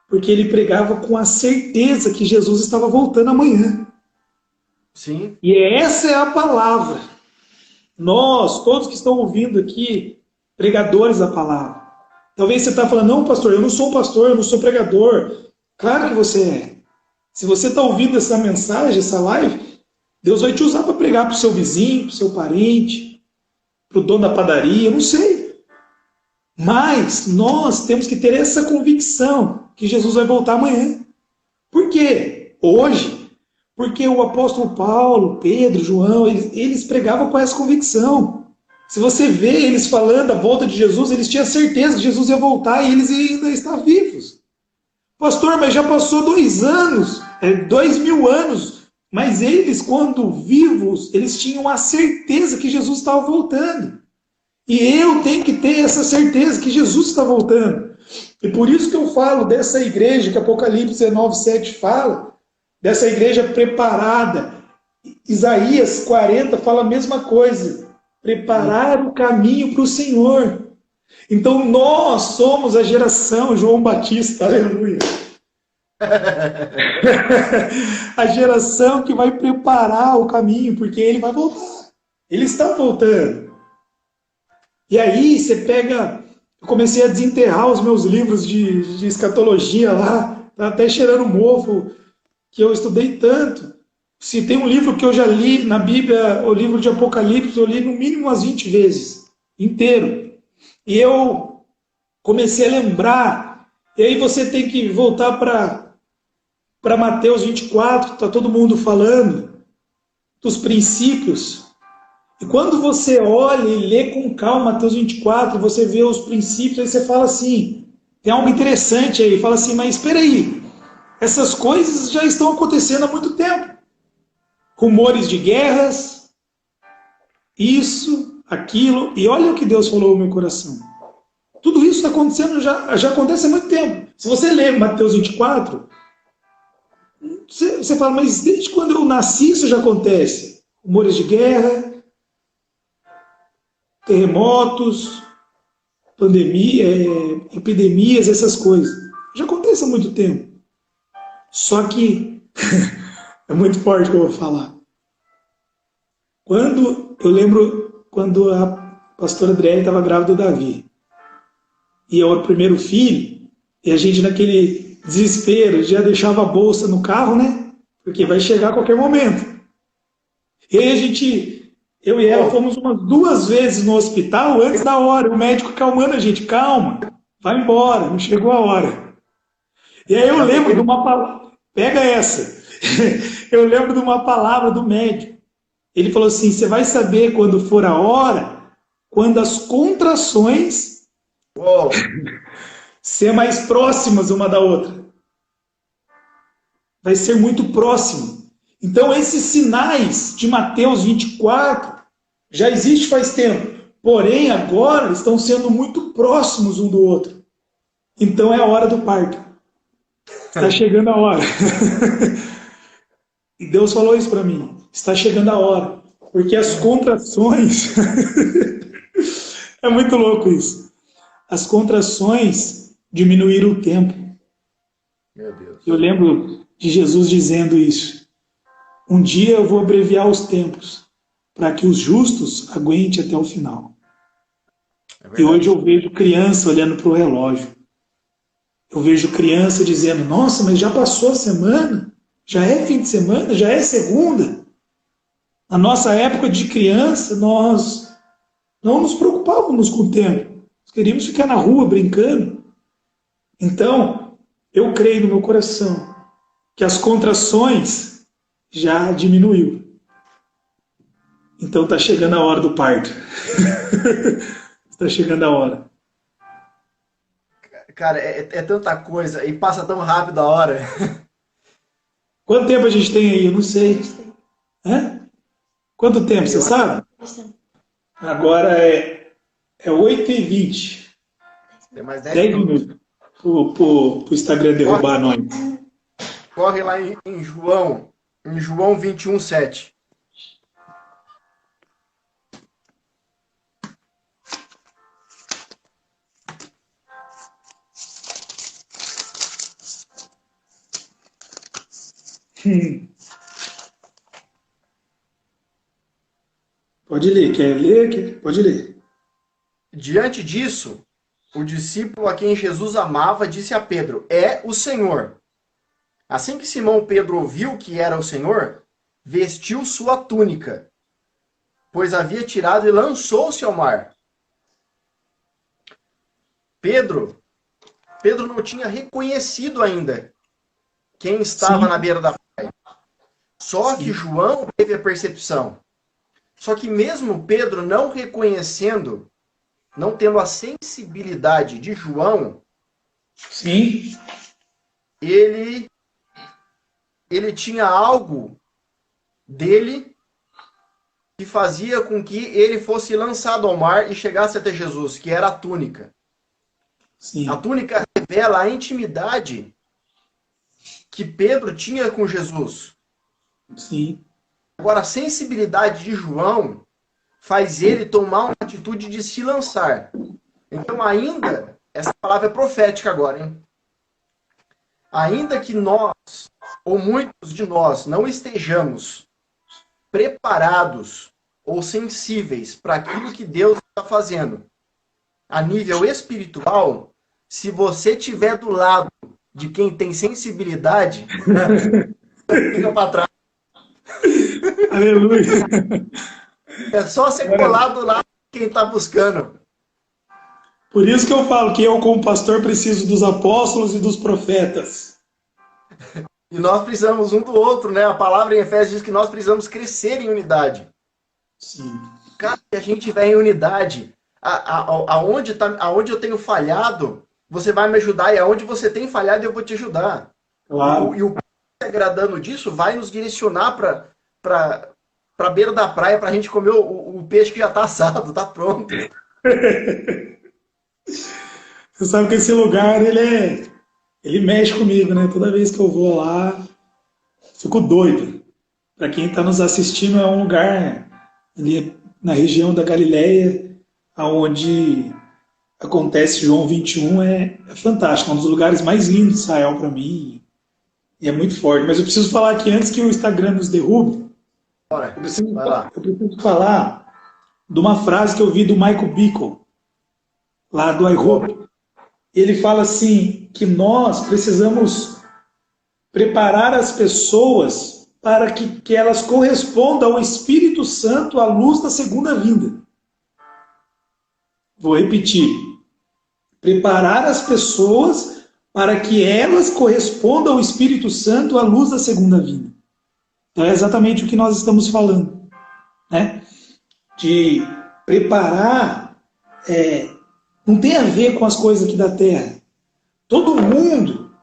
Porque ele pregava com a certeza que Jesus estava voltando amanhã. Sim. E essa é a palavra. Nós, todos que estão ouvindo aqui, pregadores da palavra. Talvez você está falando, não, pastor, eu não sou pastor, eu não sou pregador. Claro que você é. Se você está ouvindo essa mensagem, essa live, Deus vai te usar para pregar para o seu vizinho, para o seu parente, para o dono da padaria, não sei. Mas nós temos que ter essa convicção que Jesus vai voltar amanhã. Por quê? Hoje, porque o apóstolo Paulo, Pedro, João, eles pregavam com essa convicção. Se você vê eles falando da volta de Jesus, eles tinham certeza que Jesus ia voltar e eles ainda estão vivos. Pastor, mas já passou 2 anos, 2000 anos, mas eles, quando vivos, eles tinham a certeza que Jesus estava voltando. E eu tenho que ter essa certeza que Jesus está voltando. E por isso que eu falo dessa igreja que Apocalipse 19:7 fala, dessa igreja preparada. Isaías 40 fala a mesma coisa. Preparar o caminho para o Senhor. Então nós somos a geração João Batista, aleluia. A geração que vai preparar o caminho, porque ele vai voltar. Ele está voltando. E aí você pega... Eu comecei a desenterrar os meus livros de escatologia lá, tá até cheirando mofo, que eu estudei tanto. Se tem um livro que eu já li na Bíblia, o livro de Apocalipse, eu li no mínimo umas 20 vezes, inteiro. E eu comecei a lembrar, e aí você tem que voltar para Mateus 24, está todo mundo falando dos princípios. E quando você olha e lê com calma Mateus 24, você vê os princípios, aí você fala assim, tem algo interessante aí, fala assim, mas espera aí, essas coisas já estão acontecendo há muito tempo. Rumores de guerras, isso, aquilo, e olha o que Deus falou no meu coração. Tudo isso está acontecendo, já acontece há muito tempo. Se você ler Mateus 24, você fala, mas desde quando eu nasci isso já acontece? Rumores de guerra, terremotos, pandemia, epidemias, essas coisas. Já acontece há muito tempo. Só que é muito forte o que eu vou falar. Eu lembro quando a pastora Adriele estava grávida do Davi. E eu era o primeiro filho, e a gente naquele desespero já deixava a bolsa no carro, né? Porque vai chegar a qualquer momento. E aí eu e ela fomos umas 2 vezes no hospital antes da hora, o médico calmando a gente, calma, vai embora, não chegou a hora. E aí eu lembro de uma palavra, pega essa, eu lembro de uma palavra do médico. Ele falou assim, você vai saber quando for a hora, quando as contrações ser mais próximas uma da outra. Vai ser muito próximo. Então esses sinais de Mateus 24 já existe faz tempo. Porém, agora estão sendo muito próximos um do outro. Então é a hora do parto. Está chegando a hora. E Deus falou isso para mim. Está chegando a hora. Porque as contrações... É muito louco isso. As contrações diminuíram o tempo. Meu Deus. Eu lembro de Jesus dizendo isso. Um dia eu vou abreviar os tempos para que os justos aguentem até o final. E hoje eu vejo criança olhando para o relógio. Eu vejo criança dizendo, nossa, mas já passou a semana? Já é fim de semana? Já é segunda? Na nossa época de criança, nós não nos preocupávamos com o tempo. Nós queríamos ficar na rua brincando. Então, eu creio no meu coração que as contrações já diminuiu. Então está chegando a hora do parto. Está chegando a hora. Cara, é tanta coisa e passa tão rápido a hora. Quanto tempo a gente tem aí? Eu não sei. Hã? Quanto tempo, você sabe? Agora é 8h20. Tem mais 10 minutos pro Instagram derrubar nós. Corre lá em João 21:7. Pode ler, quer ler? Pode ler. Diante disso, o discípulo a quem Jesus amava disse a Pedro: É o Senhor. Assim que Simão Pedro ouviu que era o Senhor, vestiu sua túnica, pois havia tirado e lançou-se ao mar. Pedro não tinha reconhecido ainda quem estava na beira da praia. Só que João teve a percepção. Só que mesmo Pedro não reconhecendo, não tendo a sensibilidade de João, Sim. ele tinha algo dele que fazia com que ele fosse lançado ao mar e chegasse até Jesus, que era a túnica. Sim. A túnica revela a intimidade que Pedro tinha com Jesus. Sim. Agora, a sensibilidade de João faz ele tomar uma atitude de se lançar. Então, ainda, essa palavra é profética agora, hein? Ainda que nós, ou muitos de nós, não estejamos preparados ou sensíveis para aquilo que Deus está fazendo, a nível espiritual, se você estiver do lado de quem tem sensibilidade, fica para trás. Aleluia. É só ser colado lá quem está buscando. Por isso que eu falo que eu, como pastor, preciso dos apóstolos e dos profetas. E nós precisamos um do outro, né? A palavra em Efésios diz que nós precisamos crescer em unidade. Sim. Cara, se a gente estiver em unidade, aonde eu tenho falhado, você vai me ajudar, e aonde você tem falhado, eu vou te ajudar. Claro. E o agradando disso vai nos direcionar para a beira da praia para a gente comer o peixe que já está assado, está pronto. Você sabe que esse lugar, ele mexe comigo, né? Toda vez que eu vou lá, fico doido. Para quem está nos assistindo, é um lugar ali na região da Galileia, onde acontece João 21, é fantástico, é um dos lugares mais lindos de Israel para mim, e é muito forte. Mas eu preciso falar aqui, antes que o Instagram nos derrube, eu preciso falar de uma frase que eu vi do Michael Bickle, lá do iHope. Ele fala assim, que nós precisamos preparar as pessoas para que elas correspondam ao Espírito Santo à luz da segunda vinda. Vou repetir. Preparar as pessoas para que elas correspondam ao Espírito Santo à luz da segunda vinda. Então é exatamente o que nós estamos falando, né? De preparar, não tem a ver com as coisas aqui da terra. Todo mundo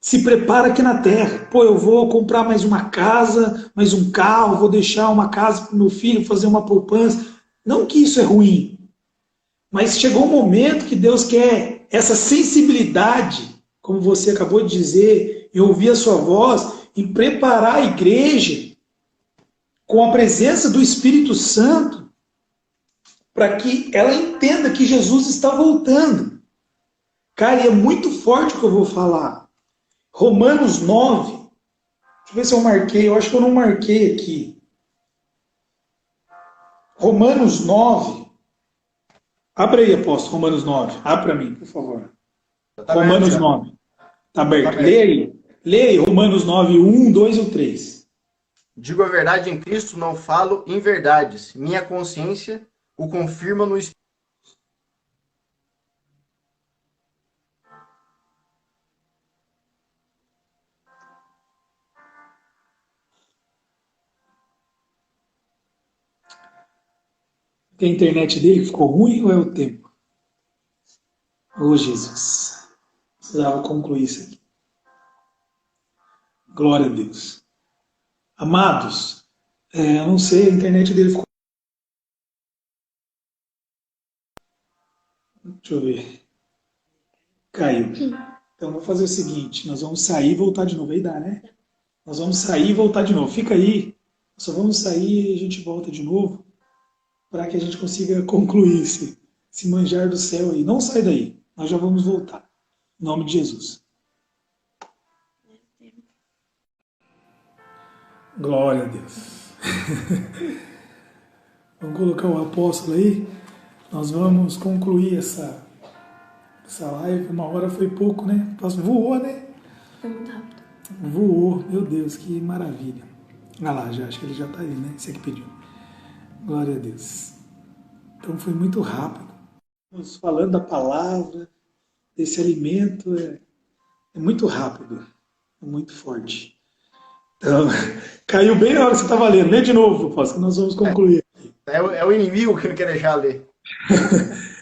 se prepara aqui na terra. Pô, eu vou comprar mais uma casa, mais um carro, vou deixar uma casa para o meu filho, fazer uma poupança. Não que isso é ruim, mas chegou um momento que Deus quer essa sensibilidade, como você acabou de dizer, e ouvir a sua voz, em preparar a igreja com a presença do Espírito Santo, para que ela entenda que Jesus está voltando. Cara, e é muito forte o que eu vou falar. Romanos 9. Deixa eu ver se eu marquei. Eu acho que eu não marquei aqui. Romanos 9. Abre aí, apóstolo, Romanos 9. Abre para mim, por favor. Tá Romanos aberto, 9. Está aberto. Tá aberto. Leia aí, Romanos 9, 1, 2 ou 3. Digo a verdade em Cristo, não falo em verdades. Minha consciência o confirma no Espírito. A internet dele ficou ruim ou é o tempo? Oh, Jesus. Precisava concluir isso aqui. Glória a Deus. Amados, Eu não sei, a internet dele ficou. Deixa eu ver. Caiu. Então vamos fazer o seguinte: nós vamos sair e voltar de novo. Aí dá, né? Nós vamos sair e voltar de novo. Fica aí. Só vamos sair e a gente volta de novo para que a gente consiga concluir esse manjar do céu aí. Não sai daí. Nós já vamos voltar. Em nome de Jesus. Glória a Deus. Vamos colocar o apóstolo aí. Nós vamos concluir essa live. 1 hora foi pouco, né? Voou, né? Foi muito rápido. Voou. Meu Deus, que maravilha. Ah lá, já, acho que ele já está aí, né? Esse aqui pediu. Glória a Deus. Então foi muito rápido. Estamos falando da palavra, desse alimento. É muito rápido. É muito forte. Então, caiu bem na hora que você estava lendo. Lê de novo, apóstolo, que nós vamos concluir. É o inimigo que não quer deixar ler.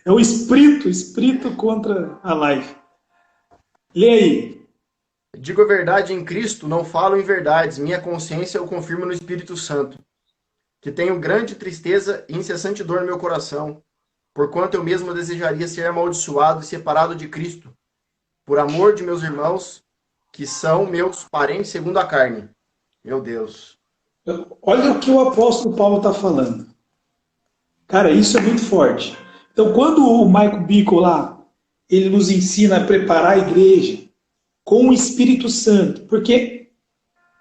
É o espírito contra a live. Lê aí. Digo a verdade em Cristo, não falo em verdades. Minha consciência eu confirmo no Espírito Santo, que tenho grande tristeza e incessante dor no meu coração, porquanto eu mesmo desejaria ser amaldiçoado e separado de Cristo, por amor de meus irmãos, que são meus parentes segundo a carne. Meu Deus. Olha o que o apóstolo Paulo está falando. Cara, isso é muito forte. Então, quando o Michael Bickle lá, ele nos ensina a preparar a igreja com o Espírito Santo, porque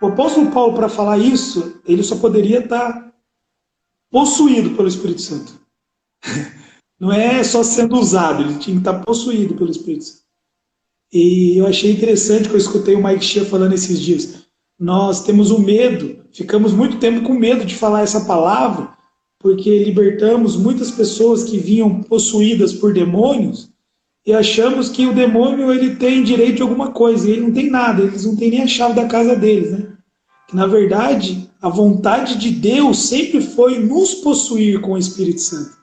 o apóstolo Paulo, para falar isso, ele só poderia estar possuído pelo Espírito Santo. Não é só sendo usado, ele tinha que estar possuído pelo Espírito Santo. E eu achei interessante que eu escutei o Mike Shea falando esses dias. Nós temos o medo, ficamos muito tempo com medo de falar essa palavra, porque libertamos muitas pessoas que vinham possuídas por demônios e achamos que o demônio ele tem direito de alguma coisa, e ele não tem nada, eles não têm nem a chave da casa deles, né? Que, na verdade, a vontade de Deus sempre foi nos possuir com o Espírito Santo.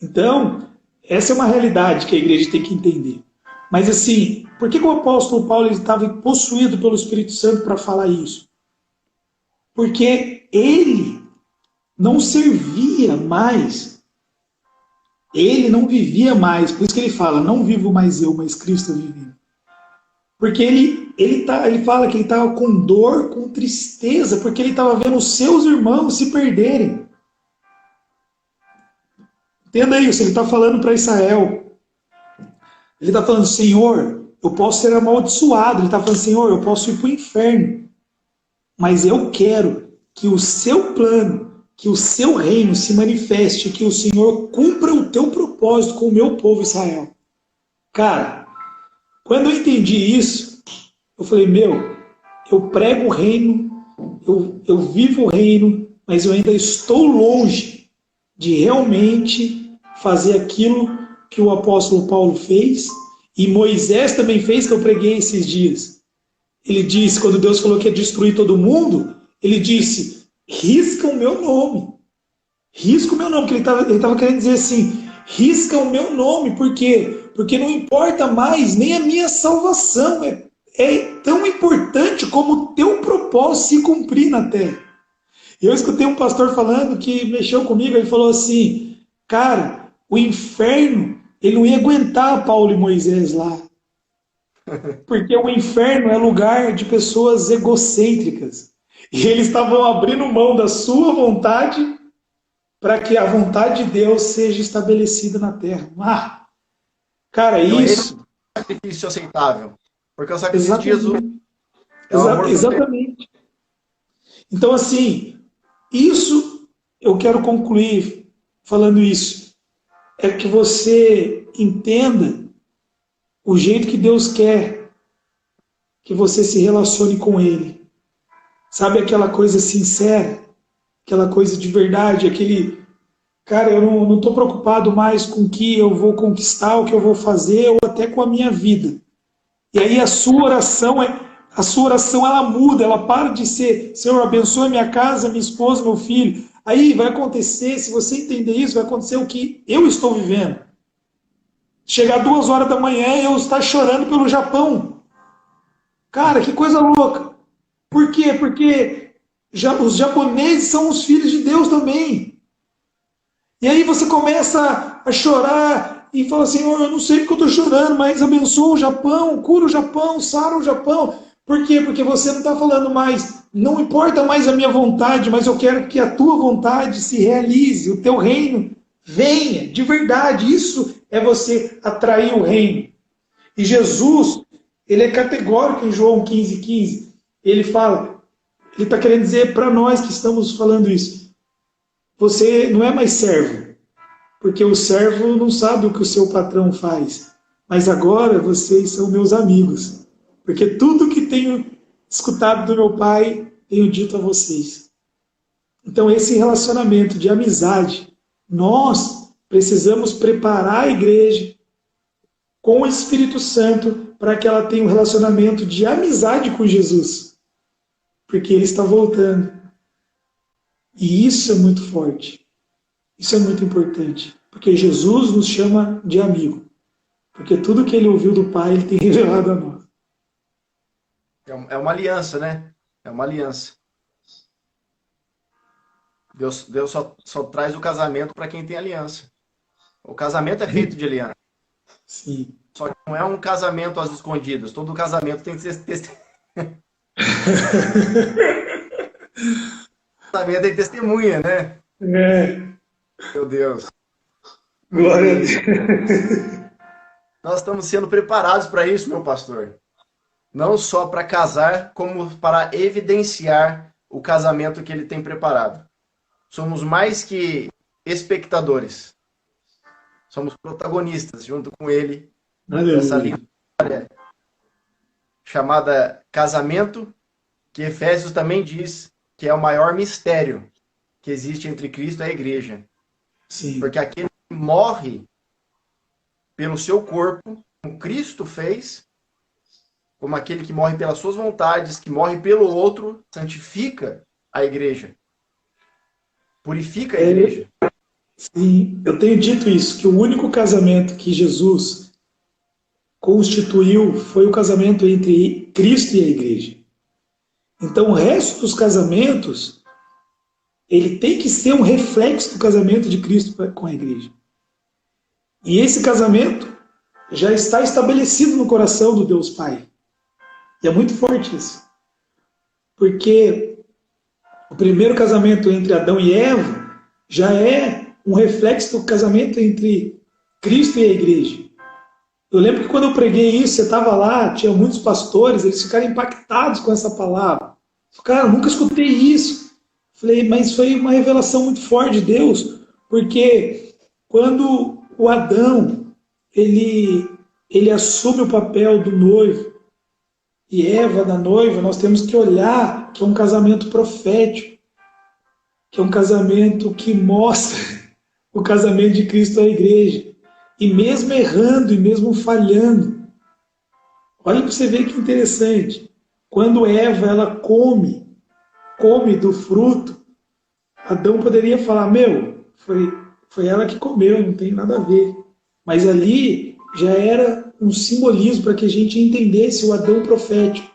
Então, essa é uma realidade que a igreja tem que entender. Mas assim, por que o apóstolo Paulo estava possuído pelo Espírito Santo para falar isso? Porque ele não servia mais, ele não vivia mais, por isso que ele fala, não vivo mais eu, mas Cristo vive. Porque ele fala que ele estava com dor, com tristeza, porque ele estava vendo os seus irmãos se perderem. Entenda isso, ele está falando para Israel. Ele está falando, Senhor, eu posso ser amaldiçoado. Ele está falando, Senhor, eu posso ir para o inferno. Mas eu quero que o seu plano, que o seu reino se manifeste, que o Senhor cumpra o teu propósito com o meu povo Israel. Cara, quando eu entendi isso, eu falei, eu prego o reino, eu vivo o reino, mas eu ainda estou longe de realmente fazer aquilo que o apóstolo Paulo fez, e Moisés também fez, que eu preguei esses dias. Ele disse, quando Deus falou que ia destruir todo mundo, ele disse, risca o meu nome. Risca o meu nome, porque ele estava querendo dizer assim, risca o meu nome, por quê? Porque não importa mais nem a minha salvação, é tão importante como o teu propósito se cumprir na terra. Eu escutei um pastor falando que mexeu comigo, ele falou assim, cara, o inferno, ele não ia aguentar Paulo e Moisés lá. Porque o inferno é lugar de pessoas egocêntricas. E eles estavam abrindo mão da sua vontade para que a vontade de Deus seja estabelecida na terra. Cara, Então, isso... é um sacrifício aceitável. Porque o sacrifício de Jesus é o amor exatamente. Então, assim, isso eu quero concluir falando isso. É que você entenda o jeito que Deus quer que você se relacione com Ele. Sabe aquela coisa sincera, aquela coisa de verdade, aquele... Cara, eu não estou preocupado mais com o que eu vou conquistar, o que eu vou fazer, ou até com a minha vida. E aí a sua oração ela muda, ela para de ser, Senhor, abençoe minha casa, minha esposa, meu filho. Aí vai acontecer, se você entender isso, vai acontecer o que eu estou vivendo. Chegar 2 horas da manhã e eu estar chorando pelo Japão. Cara, que coisa louca. Por quê? Porque os japoneses são os filhos de Deus também. E aí você começa a chorar e fala, Senhor, eu não sei porque eu estou chorando, mas abençoa o Japão, cura o Japão, sara o Japão. Por quê? Porque você não está falando mais, não importa mais a minha vontade, mas eu quero que a tua vontade se realize, o teu reino venha, de verdade. Isso é você atrair o reino. E Jesus, ele é categórico em João 15,15. Ele fala, ele está querendo dizer para nós que estamos falando isso. Você não é mais servo, porque o servo não sabe o que o seu patrão faz. Mas agora vocês são meus amigos, porque tudo que tenho escutado do meu Pai, tenho dito a vocês. Então esse relacionamento de amizade, nós precisamos preparar a igreja com o Espírito Santo para que ela tenha um relacionamento de amizade com Jesus. Porque ele está voltando. E isso é muito forte. Isso é muito importante. Porque Jesus nos chama de amigo. Porque tudo que ele ouviu do Pai, ele tem revelado a nós. É uma aliança, né? É uma aliança. Deus só traz o casamento para quem tem aliança. O casamento é feito de aliança. Sim. Só que não é um casamento às escondidas. Todo casamento tem que ser casamento tem testemunha, né? É. Meu Deus. Glória a Deus. Nós estamos sendo preparados para isso, meu pastor. Não só para casar, como para evidenciar o casamento que ele tem preparado. Somos mais que espectadores. Somos protagonistas junto com ele. Essa linda história chamada casamento, que Efésios também diz que é o maior mistério que existe entre Cristo e a igreja. Sim. Porque aquele que morre pelo seu corpo, como Cristo fez, como aquele que morre pelas suas vontades, que morre pelo outro, santifica a igreja. Purifica a igreja. Sim, eu tenho dito isso, que o único casamento que Jesus constituiu foi o casamento entre Cristo e a igreja. Então o resto dos casamentos, ele tem que ser um reflexo do casamento de Cristo com a igreja. E esse casamento já está estabelecido no coração do Deus Pai. E é muito forte isso. Porque o primeiro casamento entre Adão e Eva já é um reflexo do casamento entre Cristo e a igreja. Eu lembro que quando eu preguei isso, você estava lá, tinha muitos pastores, eles ficaram impactados com essa palavra. Cara, eu nunca escutei isso. Falei, mas foi uma revelação muito forte de Deus, porque quando o Adão, ele assume o papel do noivo, e Eva da noiva, nós temos que olhar que é um casamento profético, que é um casamento que mostra o casamento de Cristo à igreja. E mesmo errando, e mesmo falhando, olha para você ver que interessante. Quando Eva ela come do fruto, Adão poderia falar, foi ela que comeu, não tem nada a ver. Mas ali já era um simbolismo para que a gente entendesse o Adão profético. O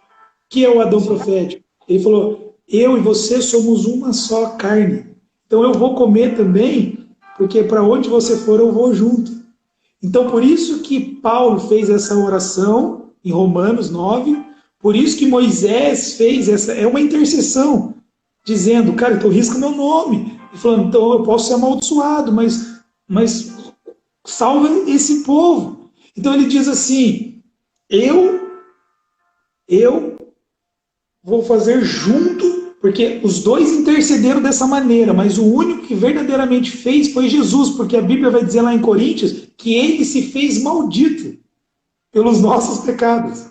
que é o Adão profético? Ele falou, eu e você somos uma só carne. Então eu vou comer também, porque para onde você for eu vou junto. Então por isso que Paulo fez essa oração em Romanos 9, por isso que Moisés fez essa, é uma intercessão, dizendo, cara, então risca meu nome. E falando, então eu posso ser amaldiçoado, mas salva esse povo. Então ele diz assim, eu vou fazer junto, porque os dois intercederam dessa maneira, mas o único que verdadeiramente fez foi Jesus, porque a Bíblia vai dizer lá em Coríntios que ele se fez maldito pelos nossos pecados.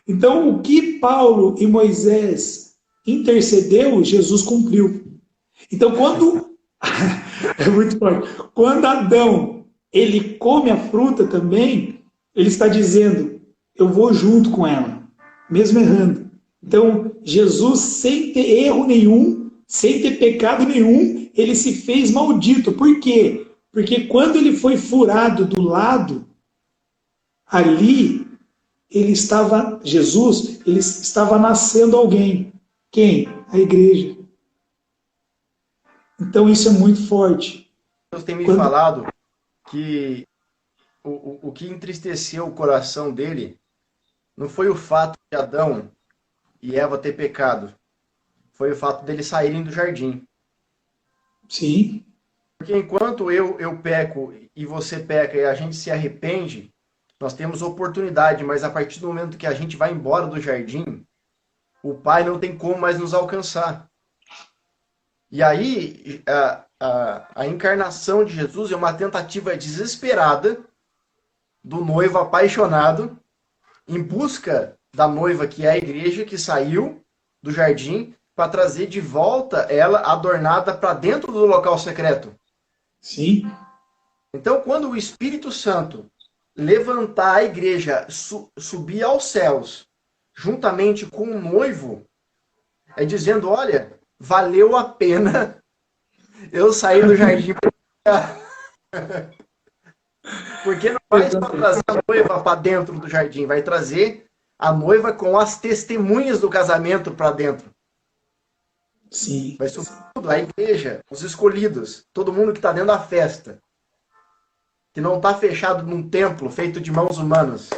Então o que Paulo e Moisés intercedeu, Jesus cumpriu. Então quando é muito forte. Quando Adão ele come a fruta também, ele está dizendo, eu vou junto com ela, mesmo errando. Então, Jesus, sem ter erro nenhum, sem ter pecado nenhum, ele se fez maldito. Por quê? Porque quando ele foi furado do lado, ali, Jesus, ele estava nascendo alguém. Quem? A igreja. Então isso é muito forte. Deus tem me falado que o que entristeceu o coração dele não foi o fato de Adão e Eva ter pecado, foi o fato deles saírem do jardim. Sim, Porque enquanto eu peco e você peca e a gente se arrepende, nós temos oportunidade, mas a partir do momento que a gente vai embora do jardim, o Pai não tem como mais nos alcançar. E aí, a encarnação de Jesus é uma tentativa desesperada do noivo apaixonado em busca da noiva, que é a igreja, que saiu do jardim, para trazer de volta ela adornada para dentro do local secreto. sim. Então, quando o Espírito Santo levantar a igreja, subir aos céus, juntamente com o noivo, é dizendo, olha, valeu a pena eu sair do jardim para porque não vai só trazer a noiva para dentro do jardim, vai trazer a noiva com as testemunhas do casamento para dentro. Sim. Vai subir tudo, a igreja, os escolhidos, todo mundo que está dentro da festa, que não está fechado num templo feito de mãos humanas.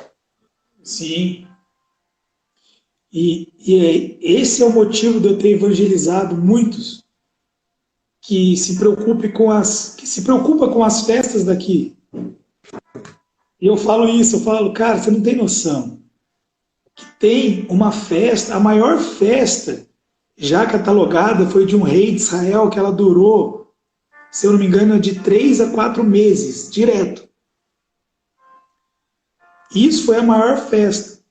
Sim. Esse é o motivo de eu ter evangelizado muitos que se preocupa com as festas daqui. E eu falo isso, cara, você não tem noção que tem uma festa, a maior festa já catalogada foi de um rei de Israel, que ela durou, se eu não me engano, de 3 a 4 meses, direto. Isso foi a maior festa.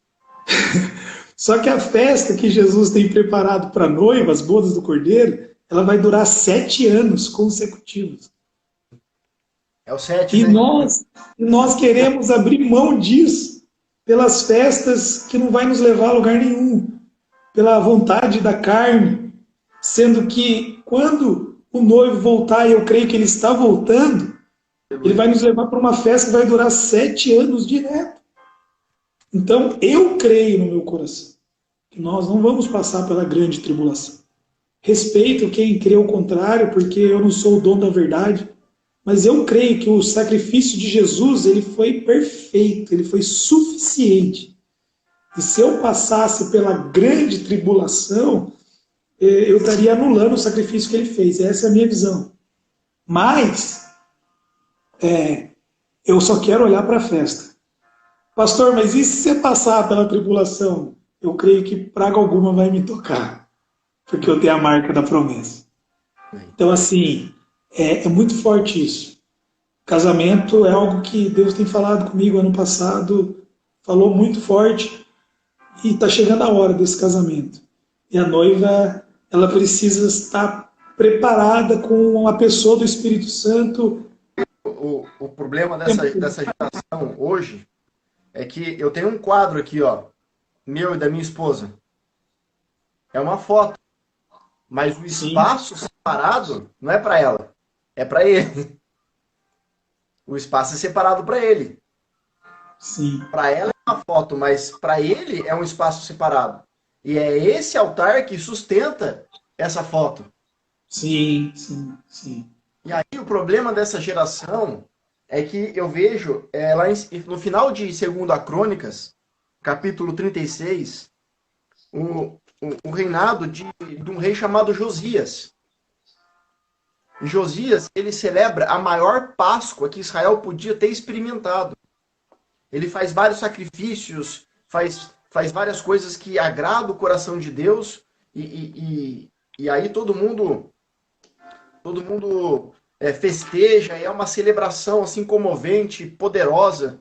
Só que a festa que Jesus tem preparado para a noiva, as bodas do Cordeiro, ela vai durar 7 anos consecutivos. É o 7, E né? nós queremos abrir mão disso pelas festas que não vai nos levar a lugar nenhum, pela vontade da carne, sendo que quando o noivo voltar, e eu creio que ele está voltando, ele vai nos levar para uma festa que vai durar 7 anos direto. Então, eu creio no meu coração que nós não vamos passar pela grande tribulação. Respeito quem crê o contrário, porque eu não sou o dono da verdade, mas eu creio que o sacrifício de Jesus ele foi perfeito, ele foi suficiente. E se eu passasse pela grande tribulação, eu estaria anulando o sacrifício que ele fez. Essa é a minha visão. Mas, eu só quero olhar para a festa. Pastor, mas e se você passar pela tribulação? Eu creio que praga alguma vai me tocar, porque eu tenho a marca da promessa. Então, assim, é muito forte isso. Casamento é algo que Deus tem falado comigo ano passado, falou muito forte, e está chegando a hora desse casamento. E a noiva, ela precisa estar preparada com a pessoa do Espírito Santo. O problema dessa geração hoje é que eu tenho um quadro aqui, ó, meu e da minha esposa. É uma foto, mas o espaço separado não é para ela, é para ele. O espaço é separado para ele. Sim. Para ela é uma foto, mas para ele é um espaço separado. E é esse altar que sustenta essa foto. Sim, sim, sim. E aí o problema dessa geração é que eu vejo lá no final de 2 Crônicas, capítulo 36, o reinado de um rei chamado Josias. E Josias, ele celebra a maior Páscoa que Israel podia ter experimentado. Ele faz vários sacrifícios, faz várias coisas que agradam o coração de Deus, e aí todo mundo festeja, é uma celebração assim comovente, poderosa.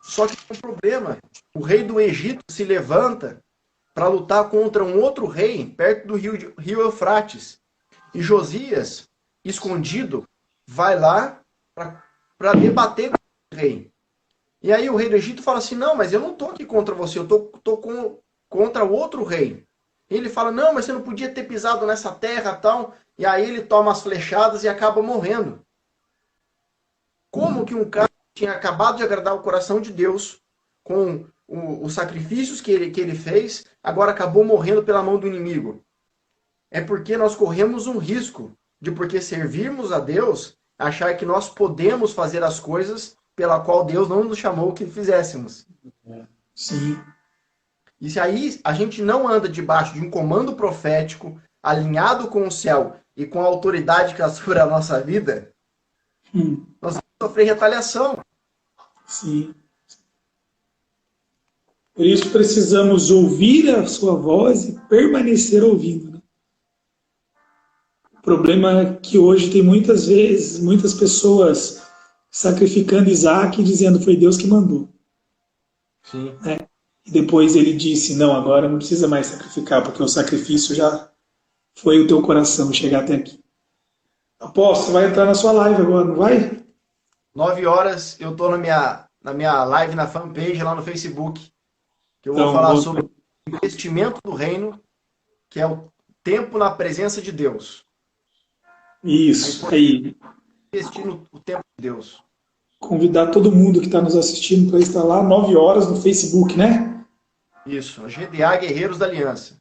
Só que tem um problema. O rei do Egito se levanta para lutar contra um outro rei perto do rio Eufrates. E Josias, escondido, vai lá para debater com o rei. E aí o rei do Egito fala assim, não, mas eu não estou aqui contra você, eu estou contra outro rei. E ele fala, não, mas você não podia ter pisado nessa terra tal. E aí ele toma as flechadas e acaba morrendo. Como que um cara que tinha acabado de agradar o coração de Deus com os sacrifícios que ele fez, agora acabou morrendo pela mão do inimigo? É porque nós corremos um risco de porque servirmos a Deus, achar que nós podemos fazer as coisas pela qual Deus não nos chamou que fizéssemos. Sim. E se aí a gente não anda debaixo de um comando profético, alinhado com o céu e com a autoridade que assura a nossa vida, nós vamos sofrer retaliação. Sim. Por isso precisamos ouvir a sua voz e permanecer ouvindo. Né? O problema é que hoje tem muitas vezes, muitas pessoas sacrificando Isaac e dizendo que foi Deus que mandou. Sim. Né? E depois ele disse, não, agora não precisa mais sacrificar, porque o sacrifício já foi o teu coração chegar até aqui. Apóstolo, vai entrar na sua live agora, não vai? 9 horas eu estou na minha live na fanpage lá no Facebook, que eu vou Então, falar sobre o investimento do reino, que é o tempo na presença de Deus. Isso, aí. Investir no tempo de Deus. Convidar todo mundo que está nos assistindo para estar lá 9 horas no Facebook, né? Isso, GDA Guerreiros da Aliança.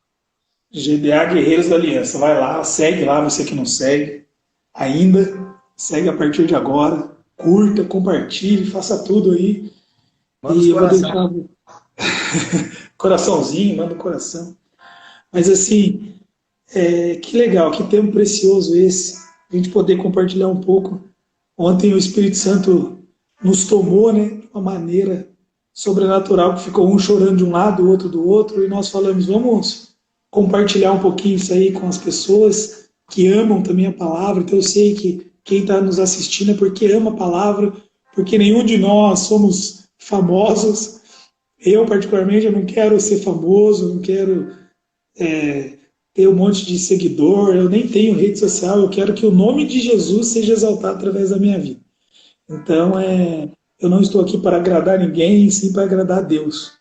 GDA Guerreiros da Aliança. Vai lá, segue lá, você que não segue ainda, segue a partir de agora, curta, compartilhe, faça tudo aí. Manda e eu vou coração. deixar coraçãozinho, manda um coração. Mas assim, que legal, que tempo precioso esse, a gente poder compartilhar um pouco. Ontem o Espírito Santo nos tomou, né, de uma maneira sobrenatural, que ficou um chorando de um lado, o outro do outro, e nós falamos, vamos compartilhar um pouquinho isso aí com as pessoas que amam também a palavra. Então eu sei que quem está nos assistindo é porque ama a palavra, porque nenhum de nós somos famosos. Eu, particularmente, eu não quero ser famoso, não quero ter um monte de seguidor, eu nem tenho rede social, eu quero que o nome de Jesus seja exaltado através da minha vida. Então, eu não estou aqui para agradar ninguém, sim para agradar a Deus.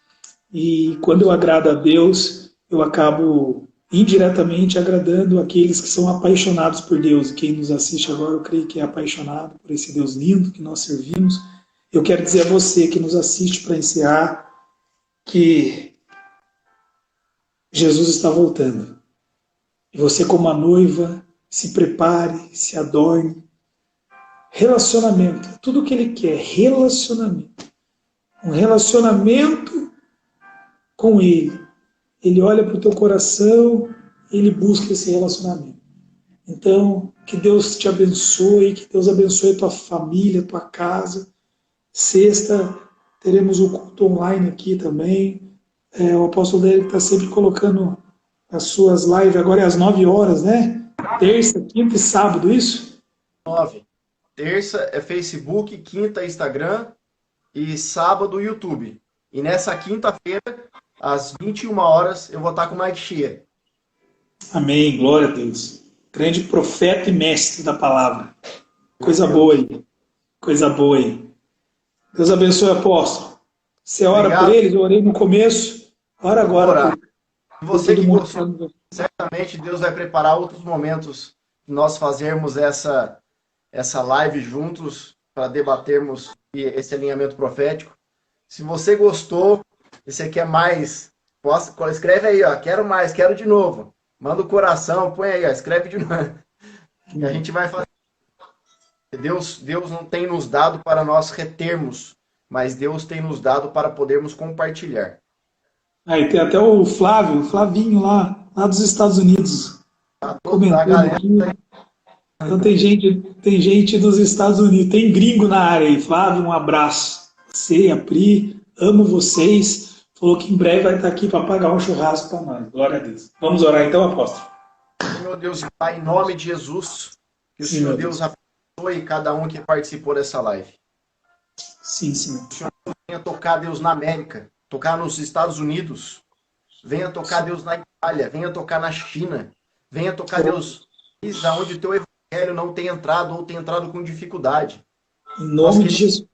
E quando eu agrado a Deus, eu acabo indiretamente agradando aqueles que são apaixonados por Deus. Quem nos assiste agora, eu creio que é apaixonado por esse Deus lindo que nós servimos. Eu quero dizer a você que nos assiste para encerrar que Jesus está voltando. E você, como a noiva, se prepare, se adorne. Relacionamento, tudo que ele quer, relacionamento. Um relacionamento com ele. Ele olha para o teu coração, ele busca esse relacionamento. Então, que Deus te abençoe, que Deus abençoe a tua família, a tua casa. Sexta, teremos o culto online aqui também. O apóstolo Derek está sempre colocando as suas lives, agora é às 9 horas, né? Terça, quinta e sábado, isso? 9. Terça é Facebook, quinta é Instagram e sábado YouTube. E nessa quinta-feira, às 21 horas, eu vou estar com o Mike Shea. Amém, glória a Deus. Grande profeta e mestre da palavra. Coisa boa aí. Coisa boa aí. Deus abençoe, apóstolo. Você ora Obrigado. por eles, eu orei no começo. Ora agora. Você que gostou, certamente Deus vai preparar outros momentos de nós fazermos essa live juntos para debatermos esse alinhamento profético. Se você gostou e você quer mais, escreve aí, ó, quero mais, quero de novo. Manda o coração, põe aí, ó, escreve de novo. E a gente vai fazer. Deus não tem nos dado para nós retermos, mas Deus tem nos dado para podermos compartilhar. Aí tem até o Flavinho lá dos Estados Unidos, comentando aqui. Então tem gente dos Estados Unidos, tem gringo na área aí. Flávio, um abraço. Você, a Pri, amo vocês. Falou que em breve vai estar aqui para pagar um churrasco para nós. Glória a Deus. Vamos orar então, apóstolo? Senhor Deus, Pai, em nome de Jesus, que o Senhor Deus abençoe cada um que participou dessa live. Sim, Senhor. O Senhor venha tocar, Deus, na América, tocar nos Estados Unidos, venha tocar, Deus, na Itália, venha tocar na China, venha tocar, Deus, onde o teu evangelho não tem entrado ou tem entrado com dificuldade. Em nome de Jesus.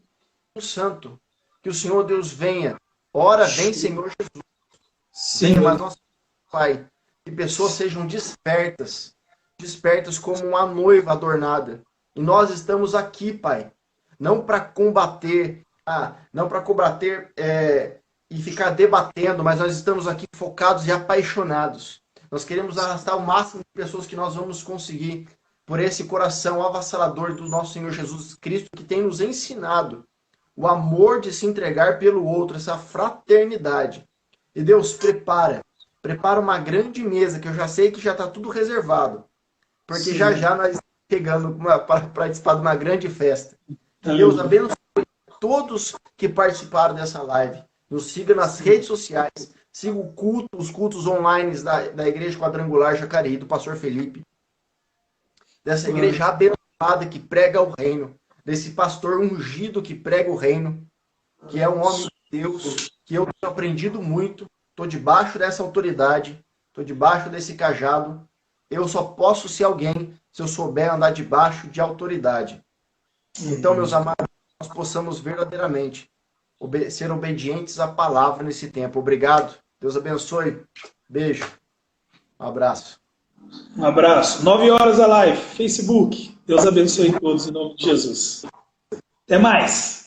Santo, que o Senhor Deus venha. Ora, vem, Senhor Jesus. Sim, venha, mas nosso Pai, que pessoas sejam despertas como uma noiva adornada. E nós estamos aqui, Pai, não para combater, e ficar debatendo, mas nós estamos aqui focados e apaixonados. Nós queremos arrastar o máximo de pessoas que nós vamos conseguir por esse coração avassalador do nosso Senhor Jesus Cristo, que tem nos ensinado o amor de se entregar pelo outro, essa fraternidade. E Deus, prepara uma grande mesa, que eu já sei que já está tudo reservado, porque já nós estamos chegando para participar de uma grande festa. Que Deus abençoe todos que participaram dessa live. Nos siga nas redes sociais, siga os cultos online da Igreja Quadrangular Jacareí, do pastor Felipe, dessa igreja abençoada que prega o reino, desse pastor ungido que prega o reino, que é um homem de Deus, que eu tenho aprendido muito, estou debaixo dessa autoridade, estou debaixo desse cajado. Eu só posso ser alguém se eu souber andar debaixo de autoridade. Então, meus amados, nós possamos verdadeiramente ser obedientes à palavra nesse tempo. Obrigado. Deus abençoe. Beijo. Um abraço. Um abraço. 9 horas a live. Facebook. Deus abençoe todos em nome de Jesus. Até mais.